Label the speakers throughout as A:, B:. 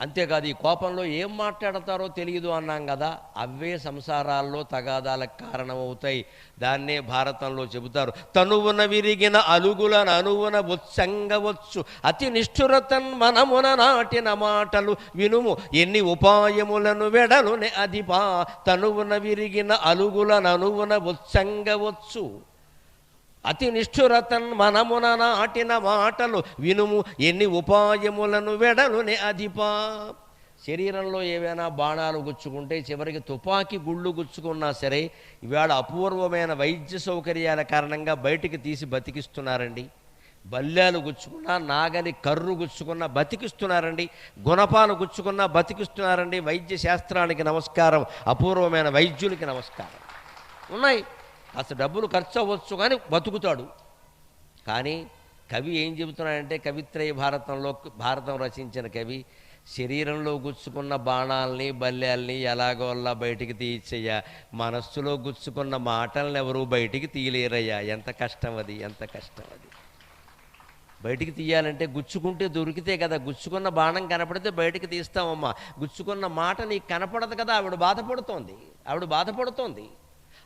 A: అంతేకాదు ఈ కోపంలో ఏం మాట్లాడతారో తెలియదు అన్నాం కదా, అవే సంసారాల్లో తగాదాలకు కారణమవుతాయి. దాన్నే భారతంలో చెబుతారు, తనువున విరిగిన అలుగులను అనువున ఉత్సంగవచ్చు అతి నిష్ఠురతన్ మనమున నాటిన మాటలు వినుము ఎన్ని ఉపాయములను వెడలునే అధిపా. తనువున విరిగిన అలుగులను అనువున ఉత్సంగవచ్చు అతి నిష్ఠురతన్ మనమున నాటిన మాటలు వినుము ఎన్ని ఉపాయములను వెడలునే అధిపా. శరీరంలో ఏవైనా బాణాలు గుచ్చుకుంటే చివరికి తుపాకీ గుళ్ళు గుచ్చుకున్నా సరే ఇవాళ అపూర్వమైన వైద్య సౌకర్యాల కారణంగా బయటికి తీసి బతికిస్తున్నారండి. బల్యాలు గుచ్చుకున్నా, నాగలి కర్రు గుచ్చుకున్నా బతికిస్తున్నారండి, గుణపాలు గుచ్చుకున్నా బతికిస్తున్నారండి. వైద్య శాస్త్రానికి నమస్కారం, అపూర్వమైన వైద్యులకి నమస్కారం. ఉన్నాయి, అసలు డబ్బులు ఖర్చు అవ్వచ్చు కానీ బతుకుతాడు. కానీ కవి ఏం చెబుతున్నాడంటే, కవిత్రయ భారతంలో భారతం రచించిన కవి శరీరంలో గుచ్చుకున్న బాణాలని బల్యాల్ని ఎలాగోల్లా బయటికి తీయచ్చయ్యా, మనస్సులో గుచ్చుకున్న మాటలను ఎవరూ బయటికి తీయలేరయ్యా. ఎంత కష్టం అది, ఎంత కష్టం అది. బయటికి తీయాలంటే గుచ్చుకుంటే దొరికితే కదా, గుచ్చుకున్న బాణం కనపడితే బయటికి తీస్తామమ్మా. గుచ్చుకున్న మాట నీకు కనపడదు కదా, ఆవిడ బాధపడుతోంది.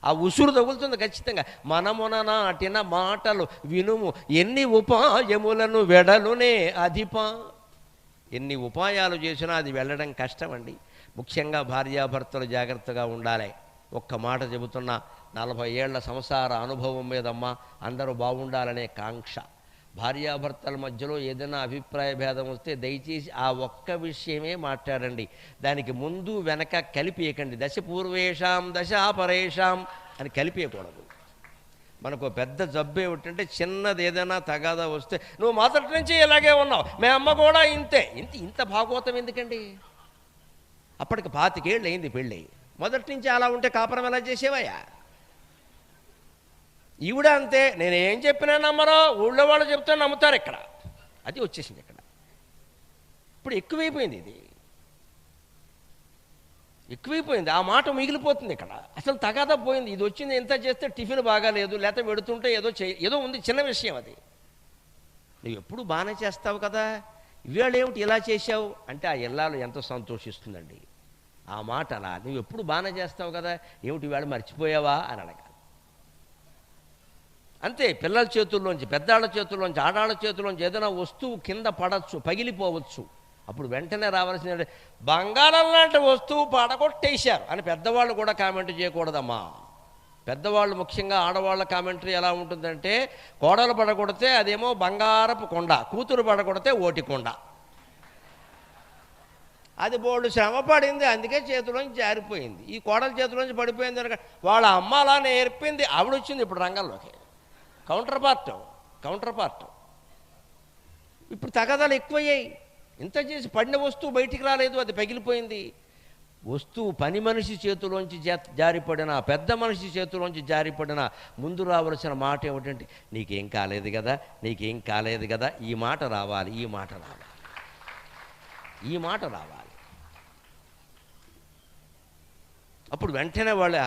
A: ఆ ఉసురు తగులుతుంది ఖచ్చితంగా. మనమున నాటిన మాటలు వినుము ఎన్ని ఉపాయములను వెడలునే అధిపా. ఎన్ని ఉపాయాలు చేసినా అది వెళ్ళడం కష్టమండి. ముఖ్యంగా భార్యాభర్తలు జాగ్రత్తగా ఉండాలి. ఒక్క మాట చెబుతున్నా, 40 ఏళ్ల సంసార అనుభవం మీదమ్మా అందరూ బాగుండాలనే కాంక్ష. భార్యాభర్తల మధ్యలో ఏదైనా అభిప్రాయ భేదం వస్తే దయచేసి ఆ ఒక్క విషయమే మాట్లాడండి. దానికి ముందు వెనక కలిపేయకండి. దశ పూర్వేషాం దశ పరేషాం అని కలిపేయకూడదు. మనకు పెద్ద జబ్బు ఏమిటంటే, చిన్నది ఏదైనా తగాదా వస్తే నువ్వు మొదటి నుంచి ఇలాగే ఉన్నావు, మీ అమ్మ కూడా ఇంతే. ఇంత భాగవతం ఎందుకండి? అప్పటికి 25 ఏళ్ళు అయింది పెళ్ళి. మొదటి నుంచి అలా ఉంటే కాపురం ఎలా చేసేవయ్యా? ఈవిడ అంతే, నేను ఏం చెప్పినా నమ్మరో, ఊళ్ళో వాళ్ళు చెప్తే నమ్ముతారు. ఇక్కడ అది వచ్చేసింది. ఇక్కడ ఇప్పుడు ఎక్కువైపోయింది. ఆ మాట మిగిలిపోతుంది. ఇక్కడ అసలు తగాదా పోయింది. ఇది వచ్చింది, ఎంత చేస్తే టిఫిన్ బాగాలేదు, లేకపోతే పెడుతుంటే ఏదో ఉంది, చిన్న విషయం అది. నువ్వు ఎప్పుడు బాగానే చేస్తావు కదా, ఇవాళ ఏమిటి ఇలా చేశావు అంటే ఆ ఇల్లాలు ఎంతో సంతోషిస్తుందండి. ఆ మాట అలా, నువ్వు ఎప్పుడు బాగానే చేస్తావు కదా, ఏమిటి ఇవాళ మర్చిపోయావా అని అడగాలి. అంతే. పిల్లల చేతుల్లోంచి, పెద్దాళ్ళ చేతుల్లోంచి, ఆడాళ్ళ చేతుల్లోంచి ఏదైనా వస్తువు కింద పడవచ్చు, పగిలిపోవచ్చు. అప్పుడు వెంటనే రావాల్సిన, బంగారం లాంటి వస్తువు పడగొట్టేశారు అని పెద్దవాళ్ళు కూడా కామెంట్ చేయకూడదమ్మా. పెద్దవాళ్ళు ముఖ్యంగా ఆడవాళ్ళ కామెంటరీ ఎలా ఉంటుందంటే, కోడలు పడగొడితే అదేమో బంగారపు కొండ, కూతురు పడగొడితే ఓటి కొండ. అది బోర్డు శ్రమ పడింది, అందుకే చేతిలోంచి జారిపోయింది. ఈ కోడల చేతిలోంచి పడిపోయింది కనుక వాళ్ళ అమ్మ అలా నేర్పింది, ఆవిడ వచ్చింది ఇప్పుడు రంగంలోకి. Counter part. ఇప్పుడు తగాదాలు ఎక్కువయ్యాయి. ఇంత చేసి పడిన వస్తువు బయటికి రాలేదు, అది పగిలిపోయింది. వస్తువు పని మనిషి చేతిలోంచి జారిపడిన, పెద్ద మనిషి చేతిలోంచి జారిపడిన ముందు రావలసిన మాట ఏమిటంటే, నీకేం కాలేదు కదా. ఈ మాట రావాలి. అప్పుడు వెంటనే వాళ్ళు,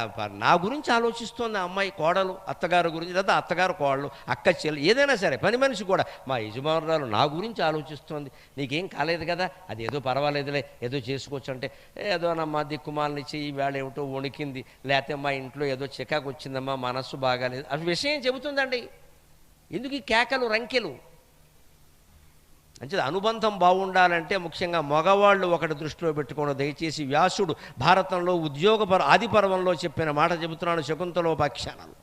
A: నా గురించి ఆలోచిస్తోంది ఆ అమ్మాయి, కోడలు అత్తగారు గురించి, లేదా అత్తగారు కోడలు, అక్క చెల్లి, ఏదైనా సరే పని మనిషి కూడా, మా యజమానురాలు నా గురించి ఆలోచిస్తోంది. నీకేం కాలేదు కదా, అది ఏదో పర్వాలేదులే, ఏదో చేసుకోవచ్చు అంటే, ఏదోనమ్మా దిక్కుమాలనిచ్చి ఈ వేళ ఏమిటో వణికింది, లేకపోతే మా ఇంట్లో ఏదో చికాకు వచ్చిందమ్మా, మనస్సు బాగాలేదు, అది విషయం చెబుతుందండి. ఎందుకు ఈ కేకలు రంకెలు? అంటే అనుబంధం బాగుండాలంటే ముఖ్యంగా మగవాళ్ళు ఒకటి దృష్టిలో పెట్టుకోవడం. దయచేసి వ్యాసుడు భారతంలో ఆది పర్వంలో చెప్పిన మాట చెబుతున్నాడు, శకుంతలోపాఖ్యానాలు.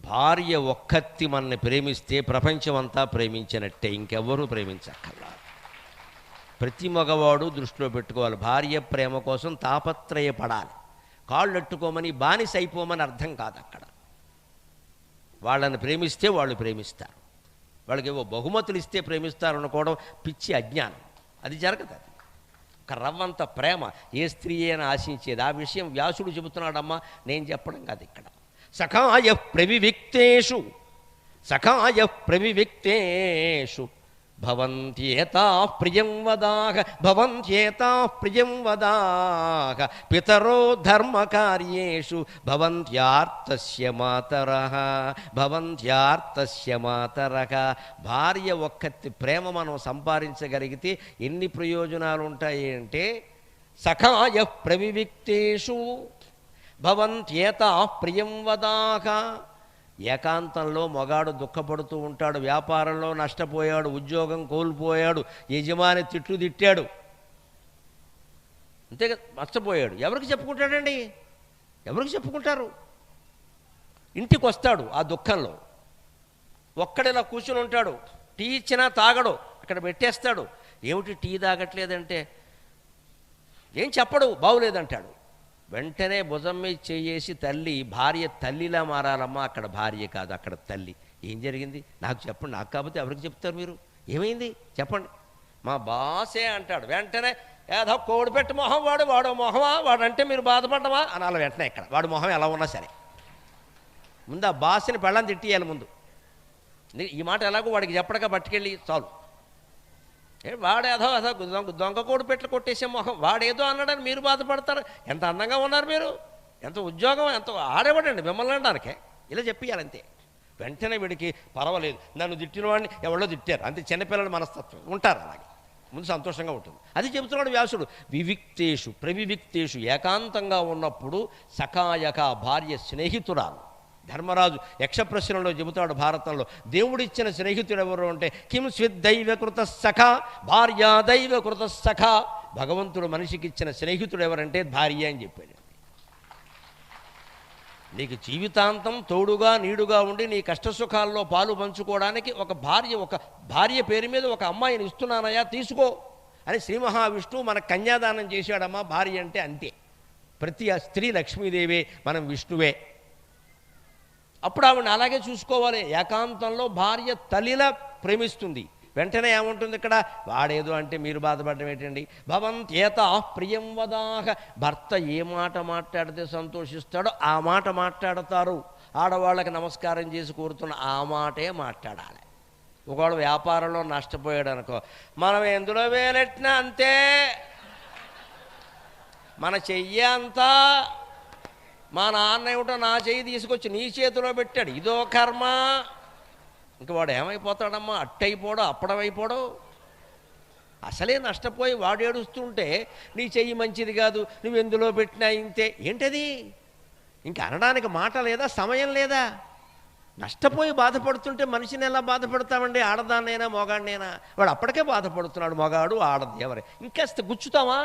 A: భార్య ఒక్కత్తి మనని ప్రేమిస్తే ప్రపంచమంతా ప్రేమించినట్టే, ఇంకెవ్వరూ ప్రేమించక్కర్లా. ప్రతి మగవాడు దృష్టిలో పెట్టుకోవాలి, భార్య ప్రేమ కోసం తాపత్రయపడాలి. కాళ్ళు ఎట్టుకోమని, బానిస అయిపోమని అర్థం కాదు. అక్కడ వాళ్ళని ప్రేమిస్తే వాళ్ళు ప్రేమిస్తారు, వాళ్ళకి ఏవో బహుమతులు ఇస్తే ప్రేమిస్తారు అనుకోవడం పిచ్చి అజ్ఞానం. అది జరగదు. అది ఒక రవ్వంత ప్రేమ ఏ స్త్రీ అయినా ఆశించేది. ఆ విషయం వ్యాసుడు చెబుతున్నాడమ్మా, నేను చెప్పడం కాదు. ఇక్కడ సఖాయ ప్రవివిక్తేషు భవంత్యేతా ప్రియం వదాహ భవంత్యేతా ప్రియం వదాహ పితరో ధర్మకార్యేషు భవంత్యార్తస్య మాతరః భవంత్యార్తస్య మాతరః. భార్య ఒక్కతి ప్రేమ మనం సంపాదించగలిగితే ఎన్ని ప్రయోజనాలు ఉంటాయి అంటే, సఖాయ ప్రవివిక్తేషు భవంత్యేతా ప్రియం వదాహ. ఏకాంతంలో మగాడు దుఃఖపడుతూ ఉంటాడు, వ్యాపారంలో నష్టపోయాడు, ఉద్యోగం కోల్పోయాడు, యజమాని తిట్లు తిట్టాడు, అంతేగా నష్టపోయాడు. ఎవరికి చెప్పుకుంటాడండి? ఎవరికి చెప్పుకుంటారు? ఇంటికి వస్తాడు ఆ దుఃఖంలో, ఒక్కడిలా కూర్చుని ఉంటాడు, టీ ఇచ్చినా తాగడు, అక్కడ పెట్టేస్తాడు. ఏమిటి టీ తాగట్లేదంటే, ఏం చెప్పడు, బాగులేదంటాడు. వెంటనే భుజం మీద చేసి తల్లి, భార్య తల్లిలా మారాలమ్మా, అక్కడ భార్య కాదు అక్కడ తల్లి. ఏం జరిగింది నాకు చెప్పండి, నాకు కాకపోతే ఎవరికి చెప్తారు మీరు? ఏమైంది చెప్పండి. మా బాసే అంటాడు. వెంటనే ఏదో కోడిపెట్టి మొహం వాడు మొహమా వాడంటే మీరు బాధపడ్డమా అనాలి వెంటనే. ఇక్కడ వాడు మొహం ఎలా ఉన్నా సరే ముందు ఆ బాస్ని పెళ్ళని తిట్టియాలి ముందు. ఈ మాట ఎలాగో వాడికి చెప్పడగా పట్టుకెళ్ళి చాలు. వాడేదో దొంగ కోడి పెట్లు కొట్టేసే మొహం, వాడేదో అన్నాడని మీరు బాధపడతారు. ఎంత అందంగా ఉన్నారు మీరు, ఎంత ఉద్యోగం, ఎంత ఆడేవాడండి మిమ్మల్ని అనడానికే, ఇలా చెప్పియాలంతే. వెంటనే వీడికి పర్వాలేదు, నన్ను తిట్టిన వాడిని ఎవరో తిట్టారు అంతే, చిన్నపిల్లల మనస్తత్వం ఉంటారు అలాగే, ముందు సంతోషంగా ఉంటుంది. అది చెబుతున్నాడు వ్యాసుడు. వివిక్తేషు ప్రవివిక్తేషు, ఏకాంతంగా ఉన్నప్పుడు సఖాయక, భార్య స్నేహితురాలు. ధర్మరాజు యక్షప్రశ్నలో చెబుతాడు భారతంలో, దేవుడిచ్చిన స్నేహితుడు ఎవరు అంటే, కిం స్విద్దైవకృత సఖ భార్యా దైవకృత సఖ. భగవంతుడు మనిషికి ఇచ్చిన స్నేహితుడు ఎవరంటే భార్య అని చెప్పాడు. నీకు జీవితాంతం తోడుగా నీడుగా ఉండి నీ కష్టసుఖాల్లో పాలు పంచుకోవడానికి ఒక భార్య పేరు మీద ఒక అమ్మాయిని ఇస్తున్నానయ్యా తీసుకో అని శ్రీ మహావిష్ణువు మనకు కన్యాదానం చేశాడమ్మా. భార్య అంటే అంతే, ప్రతి స్త్రీ లక్ష్మీదేవే, మనం విష్ణువే. అప్పుడు ఆవిడని అలాగే చూసుకోవాలి. ఏకాంతంలో భార్య తల్లిలా ప్రేమిస్తుంది. వెంటనే ఏముంటుంది ఇక్కడ, వాడేదో అంటే మీరు బాధపడడం ఏంటండి. భవంత్యేతా ప్రియం వదాహ, భర్త ఏ మాట మాట్లాడితే సంతోషిస్తాడో ఆ మాట మాట్లాడతారు. ఆడవాళ్ళకి నమస్కారం చేసి కోరుతున్న ఆ మాటే మాట్లాడాలి. ఒకవేళ వ్యాపారంలో నష్టపోయాడు అనుకో, మనం ఎందులో వేలెట్టినా అంతే, మన చెయ్యి అంతా మా నాన్న ఏమిటో నా చెయ్యి తీసుకొచ్చి నీ చేతిలో పెట్టాడు, ఇదో కర్మ. ఇంక వాడు ఏమైపోతాడమ్మా, అట్టయిపోడు అప్పడమైపోడు. అసలే నష్టపోయి వాడు ఏడుస్తుంటే నీ చెయ్యి మంచిది కాదు, నువ్వు ఎందులో పెట్టినా ఇంతే, ఏంటది? ఇంక అనడానికి మాట లేదా, సమయం లేదా? నష్టపోయి బాధపడుతుంటే మనిషిని ఎలా బాధపడతామండి? ఆడదాన్నైనా మొగాడినైనా. వాడు అప్పటికే బాధపడుతున్నాడు, మొగాడు ఆడది ఎవరే. ఇంకాస్త గుచ్చుతామా?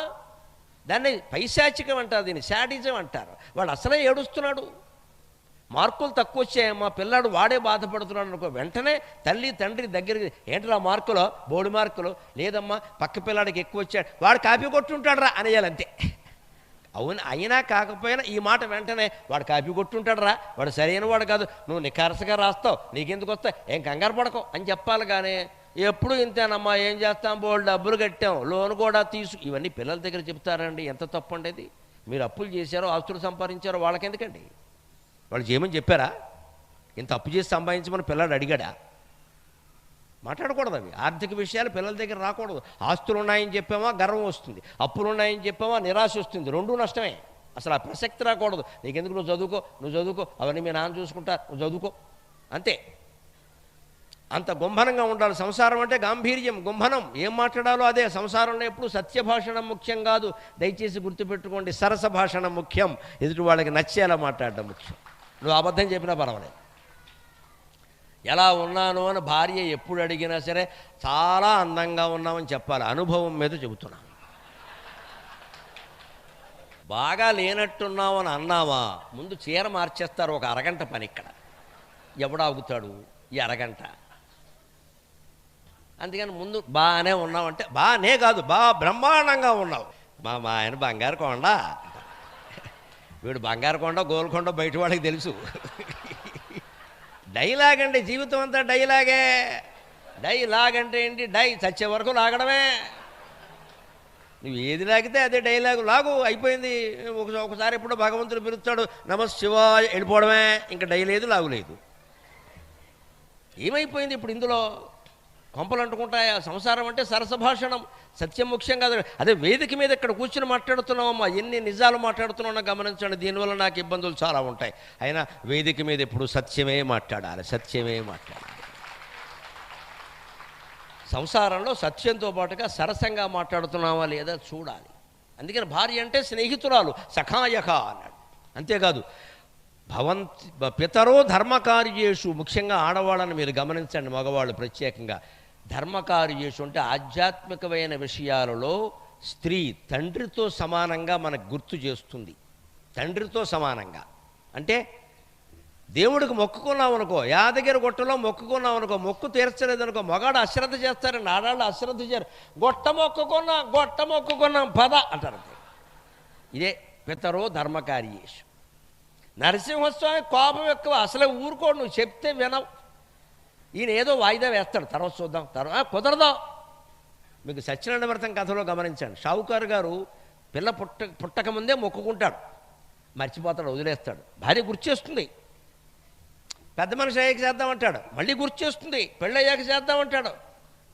A: దాన్ని పైశాచికం అంటారు, దీన్ని శాడిజం అంటారు. వాడు అసలే ఏడుస్తున్నాడు, మార్కులు తక్కువ వచ్చాయమ్మా పిల్లాడు, వాడే బాధపడుతున్నాడు అనుకో, వెంటనే తల్లి తండ్రి దగ్గరికి, ఏంటరా మార్కులో బోర్డు మార్కులు లేదమ్మా, పక్క పిల్లాడికి ఎక్కువ వచ్చాడు, వాడు కాపీ కొట్టుంటాడు రా అనేయాలంతే. అవును, అయినా కాకపోయినా ఈ మాట వెంటనే, వాడు కాపీ కొట్టుంటాడు రా, వాడు సరైన వాడు కాదు, నువ్వు నిఖారసగా రాస్తావు, నీకెందుకు వస్తావు, ఏం కంగారు పడకో అని చెప్పాలి. కానీ ఎప్పుడు ఇంతేనమ్మా, ఏం చేస్తాం, బోల్డ్ డబ్బులు కట్టాం, లోన్ కూడా ఇవన్నీ పిల్లల దగ్గర చెప్తారండి. ఎంత తప్పు ఉండేది. మీరు అప్పులు చేశారో ఆస్తులు సంపాదించారో వాళ్ళకెందుకండి? వాళ్ళు చేయమని చెప్పారా? ఇంత అప్పు చేసి సంపాదించమని పిల్లాడు అడిగాడా? మాట్లాడకూడదు అవి ఆర్థిక విషయాలు పిల్లల దగ్గర రాకూడదు. ఆస్తులు ఉన్నాయని చెప్పామా గర్వం వస్తుంది, అప్పులు ఉన్నాయని చెప్పామా నిరాశ వస్తుంది, రెండూ నష్టమే. అసలు ఆ ప్రసక్తి రాకూడదు. నీకెందుకు, నువ్వు చదువుకో, అవన్నీ మీ నాన్న చూసుకుంటా, నువ్వు చదువుకో అంతే. అంత గుంభనంగా ఉండాలి. సంసారం అంటే గాంభీర్యం, గుంభనం, ఏం మాట్లాడాలో అదే. సంసారంలో ఎప్పుడు సత్యభాషణం ముఖ్యం కాదు, దయచేసి గుర్తుపెట్టుకోండి. సరస భాషణం ముఖ్యం, ఎదుటి వాళ్ళకి నచ్చేలా మాట్లాడడం ముఖ్యం. నువ్వు అబద్ధం చెప్పినా పర్వాలేదు. ఎలా ఉన్నాను అని భార్య ఎప్పుడు అడిగినా సరే చాలా అందంగా ఉన్నామని చెప్పాలి. అనుభవం మీద చెబుతున్నాను. బాగా లేనట్టున్నావు అని అన్నావా, ముందు చీర మార్చేస్తారు, ఒక అరగంట పని. ఇక్కడ ఎవడాగుతాడు ఈ అరగంట? అందుకని ముందు బాగానే ఉన్నావంటే, బాగానే కాదు, బ్రహ్మాండంగా ఉన్నావు. మా ఆయన బంగారు కొండ, వీడు బంగారు కొండ గోల్కొండ బయట వాళ్ళకి తెలుసు. డైలాగ్ అండి, జీవితం అంతా డైలాగే. డైలాగ్ అంటే ఏంటి? చచ్చే వరకు లాగడమే. నువ్వు ఏది లాగితే అదే డైలాగు లాగు, అయిపోయింది. ఒకసారి ఎప్పుడో భగవంతుడు పిలుస్తాడు, నమశివాయ, వెళ్ళిపోవడమే. ఇంకా డైలేదు, లాగులేదు. ఏమైపోయింది ఇప్పుడు ఇందులో? కొంపలు అంటుకుంటాయా? సంసారం అంటే సరసభాషణం, సత్యం ముఖ్యం కాదు. అదే వేదిక మీద ఇక్కడ కూర్చుని మాట్లాడుతున్నామమ్మా, ఎన్ని నిజాలు మాట్లాడుతున్నామో గమనించండి. దీనివల్ల నాకు ఇబ్బందులు చాలా ఉంటాయి. అయినా వేదిక మీద ఎప్పుడు సత్యమే మాట్లాడాలి, సత్యమే మాట్లాడాలి. సంసారంలో సత్యంతో పాటుగా సరసంగా మాట్లాడుతున్నామా లేదా చూడాలి. అందుకని భార్య అంటే స్నేహితురాలు, సఖాయక అన్నాడు. అంతేకాదు పితరో ధర్మకార్యేషు, ముఖ్యంగా ఆడవాళ్ళని మీరు గమనించండి, మగవాళ్ళు ప్రత్యేకంగా. ధర్మకార్యేషు అంటే ఆధ్యాత్మికమైన విషయాలలో స్త్రీ తండ్రితో సమానంగా మనకు గుర్తు చేస్తుంది. తండ్రితో సమానంగా అంటే దేవుడికి మొక్కుకున్నాం అనుకో, యాదగిరి గుట్టలో మొక్కుకున్నాం అనుకో, మొక్కు తీర్చలేదనుకో, మగాడు అశ్రద్ధ చేస్తారని ఆడాళ్ళు అశ్రద్ధ చేయరు. గొట్ట మొక్కుకున్నాం పద అంటారు. ఇదే పితరో ధర్మకార్యేషు. నరసింహస్వామి కోపం ఎక్కువ, అసలే ఊరుకోడు, నువ్వు చెప్తే వినవు. ఈయన ఏదో వాయిదా వేస్తాడు, తర్వాత చూద్దాం, తర్వాత కుదరదా. మీకు సత్యనారాయణ వ్రతం కథలో గమనించండి. షావుకారు గారు పిల్ల పుట్టకముందే మొక్కుకుంటాడు, మర్చిపోతాడు, వదిలేస్తాడు. భార్య గుర్చేస్తుంది, పెద్ద మనిషి అయ్యాక చేద్దామంటాడు, మళ్ళీ గుర్చేస్తుంది, పెళ్ళయ్యాక చేద్దామంటాడు,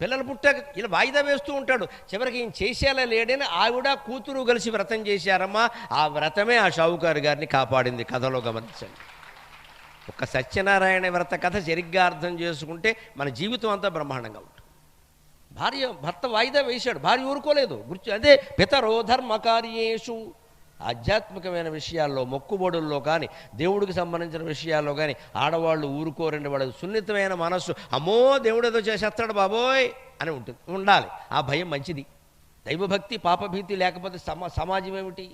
A: పిల్లలు పుట్టాక ఇలా వాయిదా వేస్తూ ఉంటాడు. చివరికి ఈయన చేసేలా లేడని ఆవిడ కూతురు కలిసి వ్రతం చేశారమ్మా. ఆ వ్రతమే ఆ షావుకారు గారిని కాపాడింది. కథలో గమనించండి. ఒక సత్యనారాయణ వ్రత కథ సరిగ్గా అర్థం చేసుకుంటే మన జీవితం అంతా బ్రహ్మాండంగా ఉంటుంది. భర్త వాయిదా వేశాడు, భార్య ఊరుకోలేదు. అదే పితరో ధర్మకార్యేషు. ఆధ్యాత్మికమైన విషయాల్లో, మొక్కుబడుల్లో కానీ, దేవుడికి సంబంధించిన విషయాల్లో కానీ ఆడవాళ్ళు ఊరుకోరండి. వాళ్ళ సున్నితమైన మనస్సు, అమ్మో దేవుడు ఏదో చేసేస్తాడు బాబోయ్ అని ఉండాలి. ఆ భయం మంచిది. దైవభక్తి పాపభీతి లేకపోతే సమాజం ఏమిటి?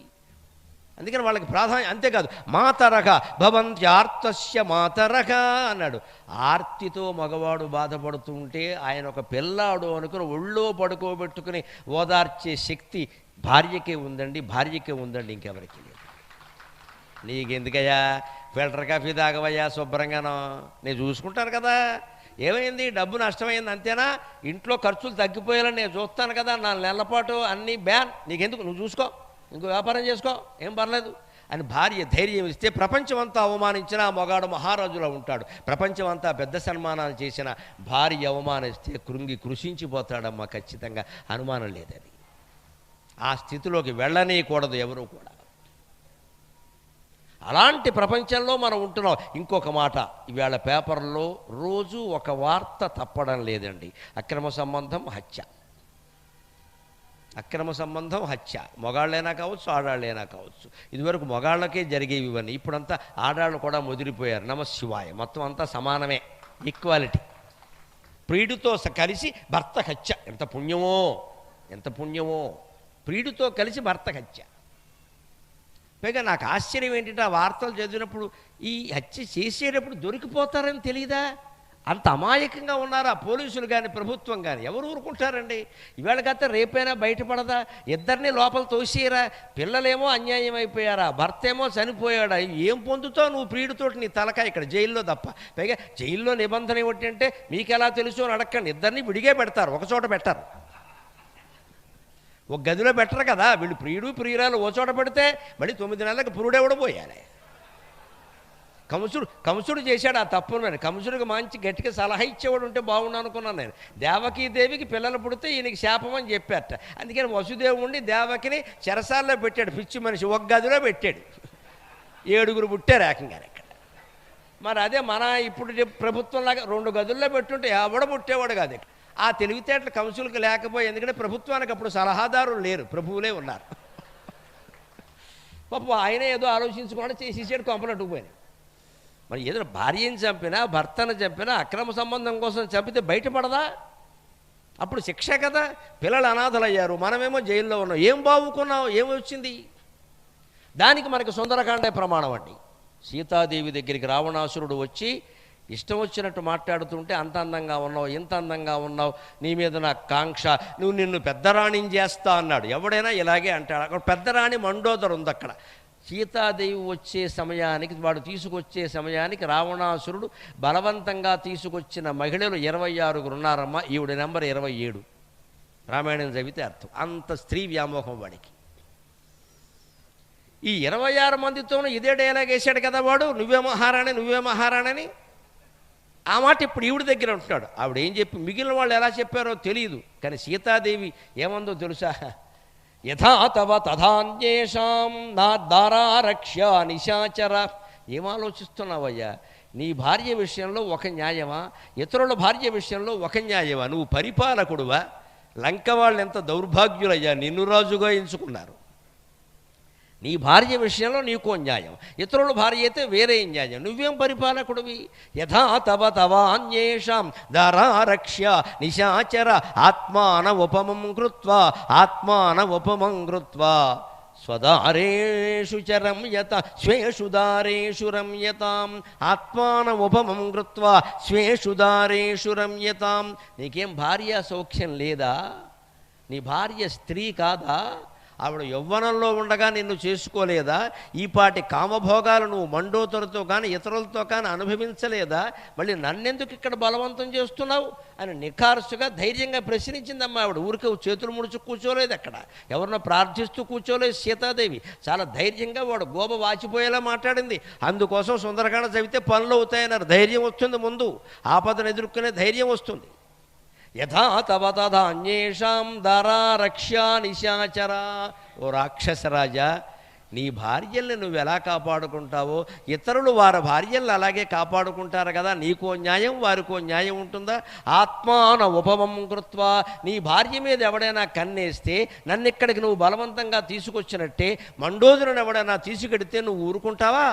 A: అందుకని వాళ్ళకి ప్రాధాన్యం. అంతేకాదు మాతరక భవంత్యార్తస్య మాతరక అన్నాడు. ఆర్తితో మగవాడు బాధపడుతూ ఉంటే ఆయన ఒక పిల్లాడు అనుకుని ఒళ్ళో పడుకోబెట్టుకుని ఓదార్చే శక్తి భార్యకే ఉందండి, ఇంకెవరికి లేదు. నీకెందుకయ్యా ఫిల్టర్ కాఫీ తాగవయ్యా శుభ్రంగానో, నేను చూసుకుంటాను కదా. ఏమైంది, డబ్బు నష్టమైంది అంతేనా? ఇంట్లో ఖర్చులు తగ్గిపోయాలని నేను చూస్తాను కదా, 4 నెలల పాటు అన్నీ బ్యాన్, నీకెందుకు, నువ్వు చూసుకో, ఇంకో వ్యాపారం చేసుకో, ఏం పర్లేదు అని భార్య ధైర్యం ఇస్తే ప్రపంచమంతా అవమానించినా మొగాడు మహారాజులా ఉంటాడు. ప్రపంచమంతా పెద్ద సన్మానాలు చేసిన భార్య అవమానిస్తే కృషించిపోతాడమ్మా, ఖచ్చితంగా, అనుమానం లేదని. ఆ స్థితిలోకి వెళ్ళనీయకూడదు ఎవరు కూడా. అలాంటి ప్రపంచంలో మనం ఉంటున్నాం. ఇంకొక మాట, ఈవేళ పేపర్లో రోజు ఒక వార్త తప్పడం లేదండి. అక్రమ సంబంధం హత్య, మొగాళ్ళైనా కావచ్చు, ఆడాళ్ళైనా కావచ్చు. ఇదివరకు మొగాళ్ళకే జరిగేవి ఇవన్నీ, ఇప్పుడంతా ఆడాళ్ళు కూడా ముదిరిపోయారు. నమశివాయ, మొత్తం అంతా సమానమే, ఈక్వాలిటీ. ప్రియుడితో కలిసి భర్త హత్య, ఎంత పుణ్యమో. ప్రియుడితో కలిసి భర్త హత్య. పైగా నాకు ఆశ్చర్యం ఏంటంటే, ఆ వార్తలు చదివినప్పుడు ఈ హత్య చేసేటప్పుడు దొరికిపోతారని తెలియదా? అంత అమాయకంగా ఉన్నారా పోలీసులు కానీ, ప్రభుత్వం కానీ? ఎవరు ఊరుకుంటారండి? ఇవాళకైతే రేపైనా బయటపడదా? ఇద్దరిని లోపల తోసేయరా? పిల్లలేమో అన్యాయం అయిపోయారా, భర్త ఏమో చనిపోయాడా? ఏం పొందుతావు నువ్వు ప్రియుడితోటి? నీ తలకాయ ఇక్కడ జైల్లో తప్ప. పైగా జైల్లో నిబంధన ఏమిటంటే, మీకు ఎలా తెలుసు అని అడగండి, ఇద్దరిని విడిగే పెడతారు, ఒకచోట పెట్టారు. ఒక గదిలో పెట్టరు కదా. వీళ్ళు ప్రియురాలు ఓ చోట పెడితే మళ్ళీ 9 నెలలకు పురుడెవడ పోయాలి. కంసుడు చేశాడు ఆ తప్పును. కంసుడికి మంచి గట్టిగా సలహా ఇచ్చేవాడు ఉంటే బాగుండు అనుకున్నాను నేను. దేవకీదేవికి పిల్లలు పుడితే ఈయనకి శాపం అని చెప్పారట. అందుకని వసుదేవుణ్ణి దేవకిని చెరసాల్లో పెట్టాడు, పిచ్చి మనిషి. ఒక గదిలో పెట్టాడు, 7 పుట్టారు ఏకంగానే ఇక్కడ. మరి అదే మన ఇప్పుడు ప్రభుత్వంలాగా 2 గదుల్లో పెట్టుంటే ఎవడ పుట్టేవాడు కాదు. ఆ తెలివితేటలు కంసులకు లేకపోయి, ఎందుకంటే ప్రభుత్వానికి అప్పుడు సలహాదారులు లేరు, ప్రభువులే ఉన్నారు. పాపం ఆయన ఏదో ఆలోచించుకోవడం చేసేసాడు, కొంపనట్టుకుపోయినాయి. మరి ఏదైనా భార్యను చంపినా, భర్తను చంపినా, అక్రమ సంబంధం కోసం చంపితే బయటపడదా? అప్పుడు శిక్ష కదా. పిల్లలు అనాథలయ్యారు, మనమేమో జైల్లో ఉన్నాం. ఏం బావుకున్నావు, ఏమొచ్చింది? దానికి మనకు సుందరకాండే ప్రమాణం అండి. సీతాదేవి దగ్గరికి రావణాసురుడు వచ్చి ఇష్టం వచ్చినట్టు మాట్లాడుతుంటే, అంత అందంగా ఉన్నావు, ఇంత అందంగా ఉన్నావు, నీ మీద నాకు కాంక్ష, నిన్ను పెద్దరాణిని చేస్తా అన్నాడు. ఎవడైనా ఇలాగే అంటాడు. అక్కడ పెద్దరాణి మండోదరు ఉంది. అక్కడ సీతాదేవి వచ్చే సమయానికి, వాడు తీసుకొచ్చే సమయానికి రావణాసురుడు బలవంతంగా తీసుకొచ్చిన మహిళలు 26 ఉన్నారమ్మా. ఈవిడ నెంబర్ 27. రామాయణం చదివితే అర్థం. అంత స్త్రీ వ్యామోహం వాడికి. ఈ 26 మందితోనూ ఇదే డైలాగ్ వేశాడు కదా వాడు, నువ్వే మహారాణి. ఆ మాట ఇప్పుడు ఈవిడ దగ్గర ఉంటున్నాడు. ఆవిడ ఏం చెప్పి మిగిలిన వాళ్ళు ఎలా చెప్పారో తెలియదు, కానీ సీతాదేవి ఏమందో తెలుసా? యథా తవ తథాన్యేషాం నా దారారక్ష నిశాచర. ఏం ఆలోచిస్తున్నావయ్యా? నీ భార్య విషయంలో ఒక న్యాయమా, ఇతరుల భార్య విషయంలో ఒక న్యాయమా? నువ్వు పరిపాలకుడువా? లంక వాళ్ళు ఎంత దౌర్భాగ్యులయ్యా, నిన్ను రాజుగా ఎంచుకున్నారు. నీ భార్య విషయంలో నీకో న్యాయం, ఇతరుల భార్య అయితే వేరే న్యాయం. నువ్వేం పరిపాలకుడివి? యథా తవ తవాన్యేషాం దారారక్ష్య నిశాచర ఆత్మానవపమం కృత్వా ఆత్మానవపమం కృత్వా స్వదారేషు చరమ్యత స్వేషు దారేషు రమ్యతాం ఆత్మానముపమం కృత్వా స్వేషు దారేషు రమ్యతాం. నీకేం భార్య సౌఖ్యం లేదా? నీ భార్య స్త్రీ కాదా? ఆవిడ యవ్వనంలో ఉండగా నిన్ను చేసుకోలేదా? ఈపాటి కామభోగాలు నువ్వు మండోతరుతో కానీ ఇతరులతో కానీ అనుభవించలేదా? మళ్ళీ నన్నెందుకు ఇక్కడ బలవంతం చేస్తున్నావు అని నిఖార్సుగా ధైర్యంగా ప్రశ్నించిందమ్మా ఆవిడ. ఊరికే చేతులు ముడుచు కూర్చోలేదు, అక్కడ ఎవరినో ప్రార్థిస్తూ కూర్చోలేదు సీతాదేవి. చాలా ధైర్యంగా వాడు గోబ వాచిపోయేలా మాట్లాడింది. అందుకోసం సుందరకాండ చదివితే పనులు అవుతాయన్నారు. ధైర్యం వస్తుంది, ముందు ఆపదను ఎదుర్కొనే ధైర్యం వస్తుంది. యథా తవ తథాన్యేషాం దారారక్ష్య నిశాచర. ఓ రాక్షసరాజా, నీ భార్యల్ని నువ్వు ఎలా కాపాడుకుంటావో ఇతరులు వారి భార్యలను అలాగే కాపాడుకుంటారు కదా. నీకో న్యాయం, వారికో న్యాయం ఉంటుందా? ఆత్మాన ఉపమం కృత్వా. నీ భార్య మీద ఎవడైనా కన్నేస్తే నన్ను ఇక్కడికి నువ్వు బలవంతంగా తీసుకొచ్చినట్టే మండోదరుని ఎవడైనా తీసుకెడితే నువ్వు ఊరుకుంటావా?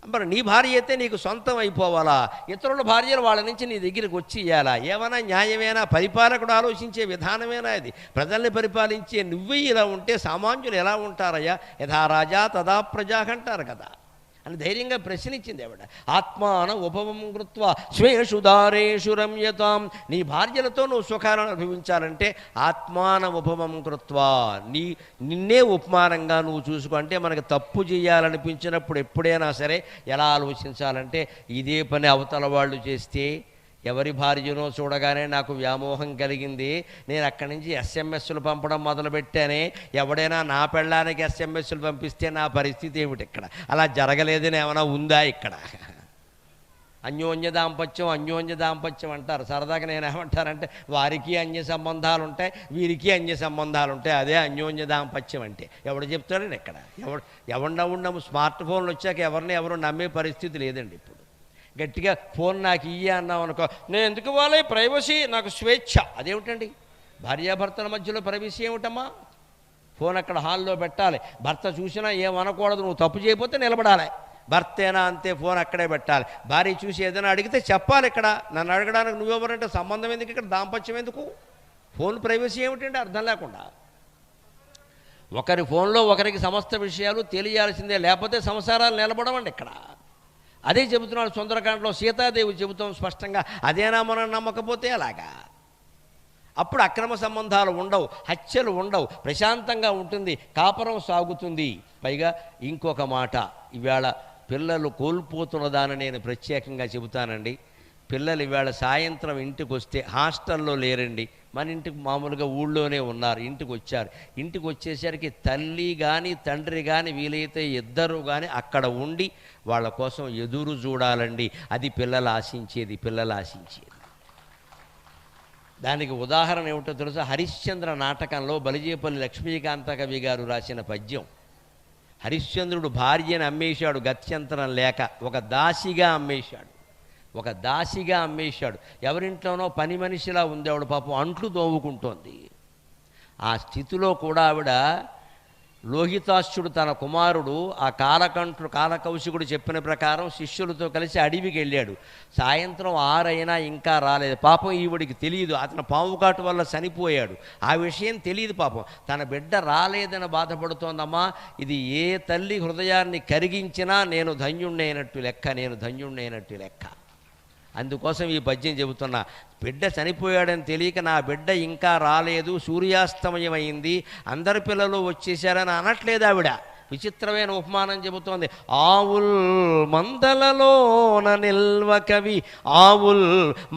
A: మరి నీ భార్య అయితే నీకు సొంతం అయిపోవాలా? ఇతరుల భార్యలు వాళ్ళ నుంచి నీ దగ్గరికి వచ్చి ఇవ్వాలా? ఏమైనా న్యాయమేనా? పరిపాలకుడు ఆలోచించే విధానమేనా ఇది? ప్రజల్ని పరిపాలించే నువ్వే ఇలా ఉంటే సామాన్యులు ఎలా ఉంటారయ్యా? యథా రాజా తదా ప్రజా అంటారు కదా అని ధైర్యంగా ప్రశ్నించింది ఆవిడ. ఆత్మాన ఉపమం కృత్వా స్వేషు దారేషు రమ్యతాం. నీ భార్యలతో నువ్వు సుఖాలను అనుభవించాలంటే ఆత్మాన ఉపమం కృత్వా, నిన్నే ఉపమానంగా నువ్వు చూసుకో. అంటే మనకు తప్పు చేయాలనిపించినప్పుడు ఎప్పుడైనా సరే ఎలా ఆలోచించాలంటే, ఇదే పని అవతల వాళ్ళు చేస్తే ఎవరి భార్యనో చూడగానే నాకు వ్యామోహం కలిగింది, నేను అక్కడి నుంచి ఎస్ఎంఎస్లు పంపడం మొదలుపెట్టానే, ఎవడైనా నా పెళ్ళానికి ఎస్ఎంఎస్లు పంపిస్తే నా పరిస్థితి ఏమిటి? ఇక్కడ అలా జరగలేదని ఏమైనా ఉందా? ఇక్కడ అన్యోన్య దాంపత్యం అంటారు. సరదాగా నేను ఏమంటారంటే, వారికి అన్య సంబంధాలు ఉంటాయి, వీరికి అన్య సంబంధాలు ఉంటాయి, అదే అన్యోన్య దాంపత్యం అంటే. ఎవడు చెప్తాడండి ఇక్కడ? ఎవరు స్మార్ట్ ఫోన్లు వచ్చాక ఎవరు నమ్మే పరిస్థితి లేదండి. ఇప్పుడు గట్టిగా ఫోన్ నాకు ఇయ్య అన్నాం అనుకో, నేను ఎందుకు ఇవ్వాలి? ప్రైవసీ, నాకు స్వేచ్ఛ. అదేమిటండి? భార్యాభర్తల మధ్యలో ప్రైవసీ ఏమిటమ్మా? ఫోన్ అక్కడ హాల్లో పెట్టాలి, భర్త చూసినా ఏమనకూడదు, నువ్వు తప్పు చేయకపోతే నిలబడాలి. భర్తేనా అంతే, ఫోన్ అక్కడే పెట్టాలి. భార్య చూసి ఏదైనా అడిగితే చెప్పాలి. ఇక్కడ నన్ను అడగడానికి నువ్వెవరంటే సంబంధం ఎందుకు? ఇక్కడ దాంపత్యం ఎందుకు? ఫోన్ ప్రైవసీ ఏమిటంటే అర్థం లేకుండా. ఒకరి ఫోన్లో ఒకరికి సమస్త విషయాలు తెలియాల్సిందే, లేకపోతే సంసారాలు నిలబడమండి ఇక్కడ. అదే చెబుతున్నాడు సుందరకాండలో సీతాదేవి చెబుతాం స్పష్టంగా. అదేనా మనం నమ్మకపోతే అలాగా? అప్పుడు అక్రమ సంబంధాలు ఉండవు, హత్యలు ఉండవు, ప్రశాంతంగా ఉంటుంది, కాపురం సాగుతుంది. పైగా ఇంకొక మాట, ఈవేళ పిల్లలు కోల్పోతున్న దాన్ని నేను ప్రత్యేకంగా చెబుతానండి. పిల్లలు ఈవేళ సాయంత్రం ఇంటికి వస్తే, హాస్టల్లో లేరండి, మన ఇంటికి మామూలుగా ఊళ్ళోనే ఉన్నారు, ఇంటికి వచ్చారు. ఇంటికి వచ్చేసరికి తల్లి కానీ తండ్రి కానీ వీలైతే ఇద్దరు కానీ అక్కడ ఉండి వాళ్ళ కోసం ఎదురు చూడాలండి. అది పిల్లలు ఆశించేది. దానికి ఉదాహరణ ఏమిటో తెలుసా? హరిశ్చంద్ర నాటకంలో బలిజేపల్లి లక్ష్మీకాంత కవి గారు రాసిన పద్యం. హరిశ్చంద్రుడు భార్యను అమ్మేశాడు గత్యంతరం లేక, ఒక దాసిగా అమ్మేశాడు. ఎవరింట్లోనో పని మనిషిలా ఉంది ఆవిడ, పాపం అంట్లు తోముకుంటోంది. ఆ స్థితిలో కూడా ఆవిడ, లోహితాశ్యుడు తన కుమారుడు ఆ కాలకౌశికుడు చెప్పిన ప్రకారం శిష్యులతో కలిసి అడవికి వెళ్ళాడు. సాయంత్రం 6 అయినా ఇంకా రాలేదు. పాపం ఈవిడికి తెలియదు, అతను పాముకాటు వల్ల చనిపోయాడు. ఆ విషయం తెలియదు పాపం. తన బిడ్డ రాలేదని బాధపడుతోందమ్మా. ఇది ఏ తల్లి హృదయాన్ని కరిగించినా నేను ధన్యుణ్ణైనట్టు లెక్క. అందుకోసం ఈ పద్యం చెబుతున్నా. బిడ్డ చనిపోయాడని తెలియక నా బిడ్డ ఇంకా రాలేదు, సూర్యాస్తమయమైంది, అందరి పిల్లలు వచ్చేసారని అనట్లేదు ఆవిడ. విచిత్రమైన ఉపమానం చెబుతోంది. ఆవుల్ మందలలోన నిల్వకవి, ఆవుల్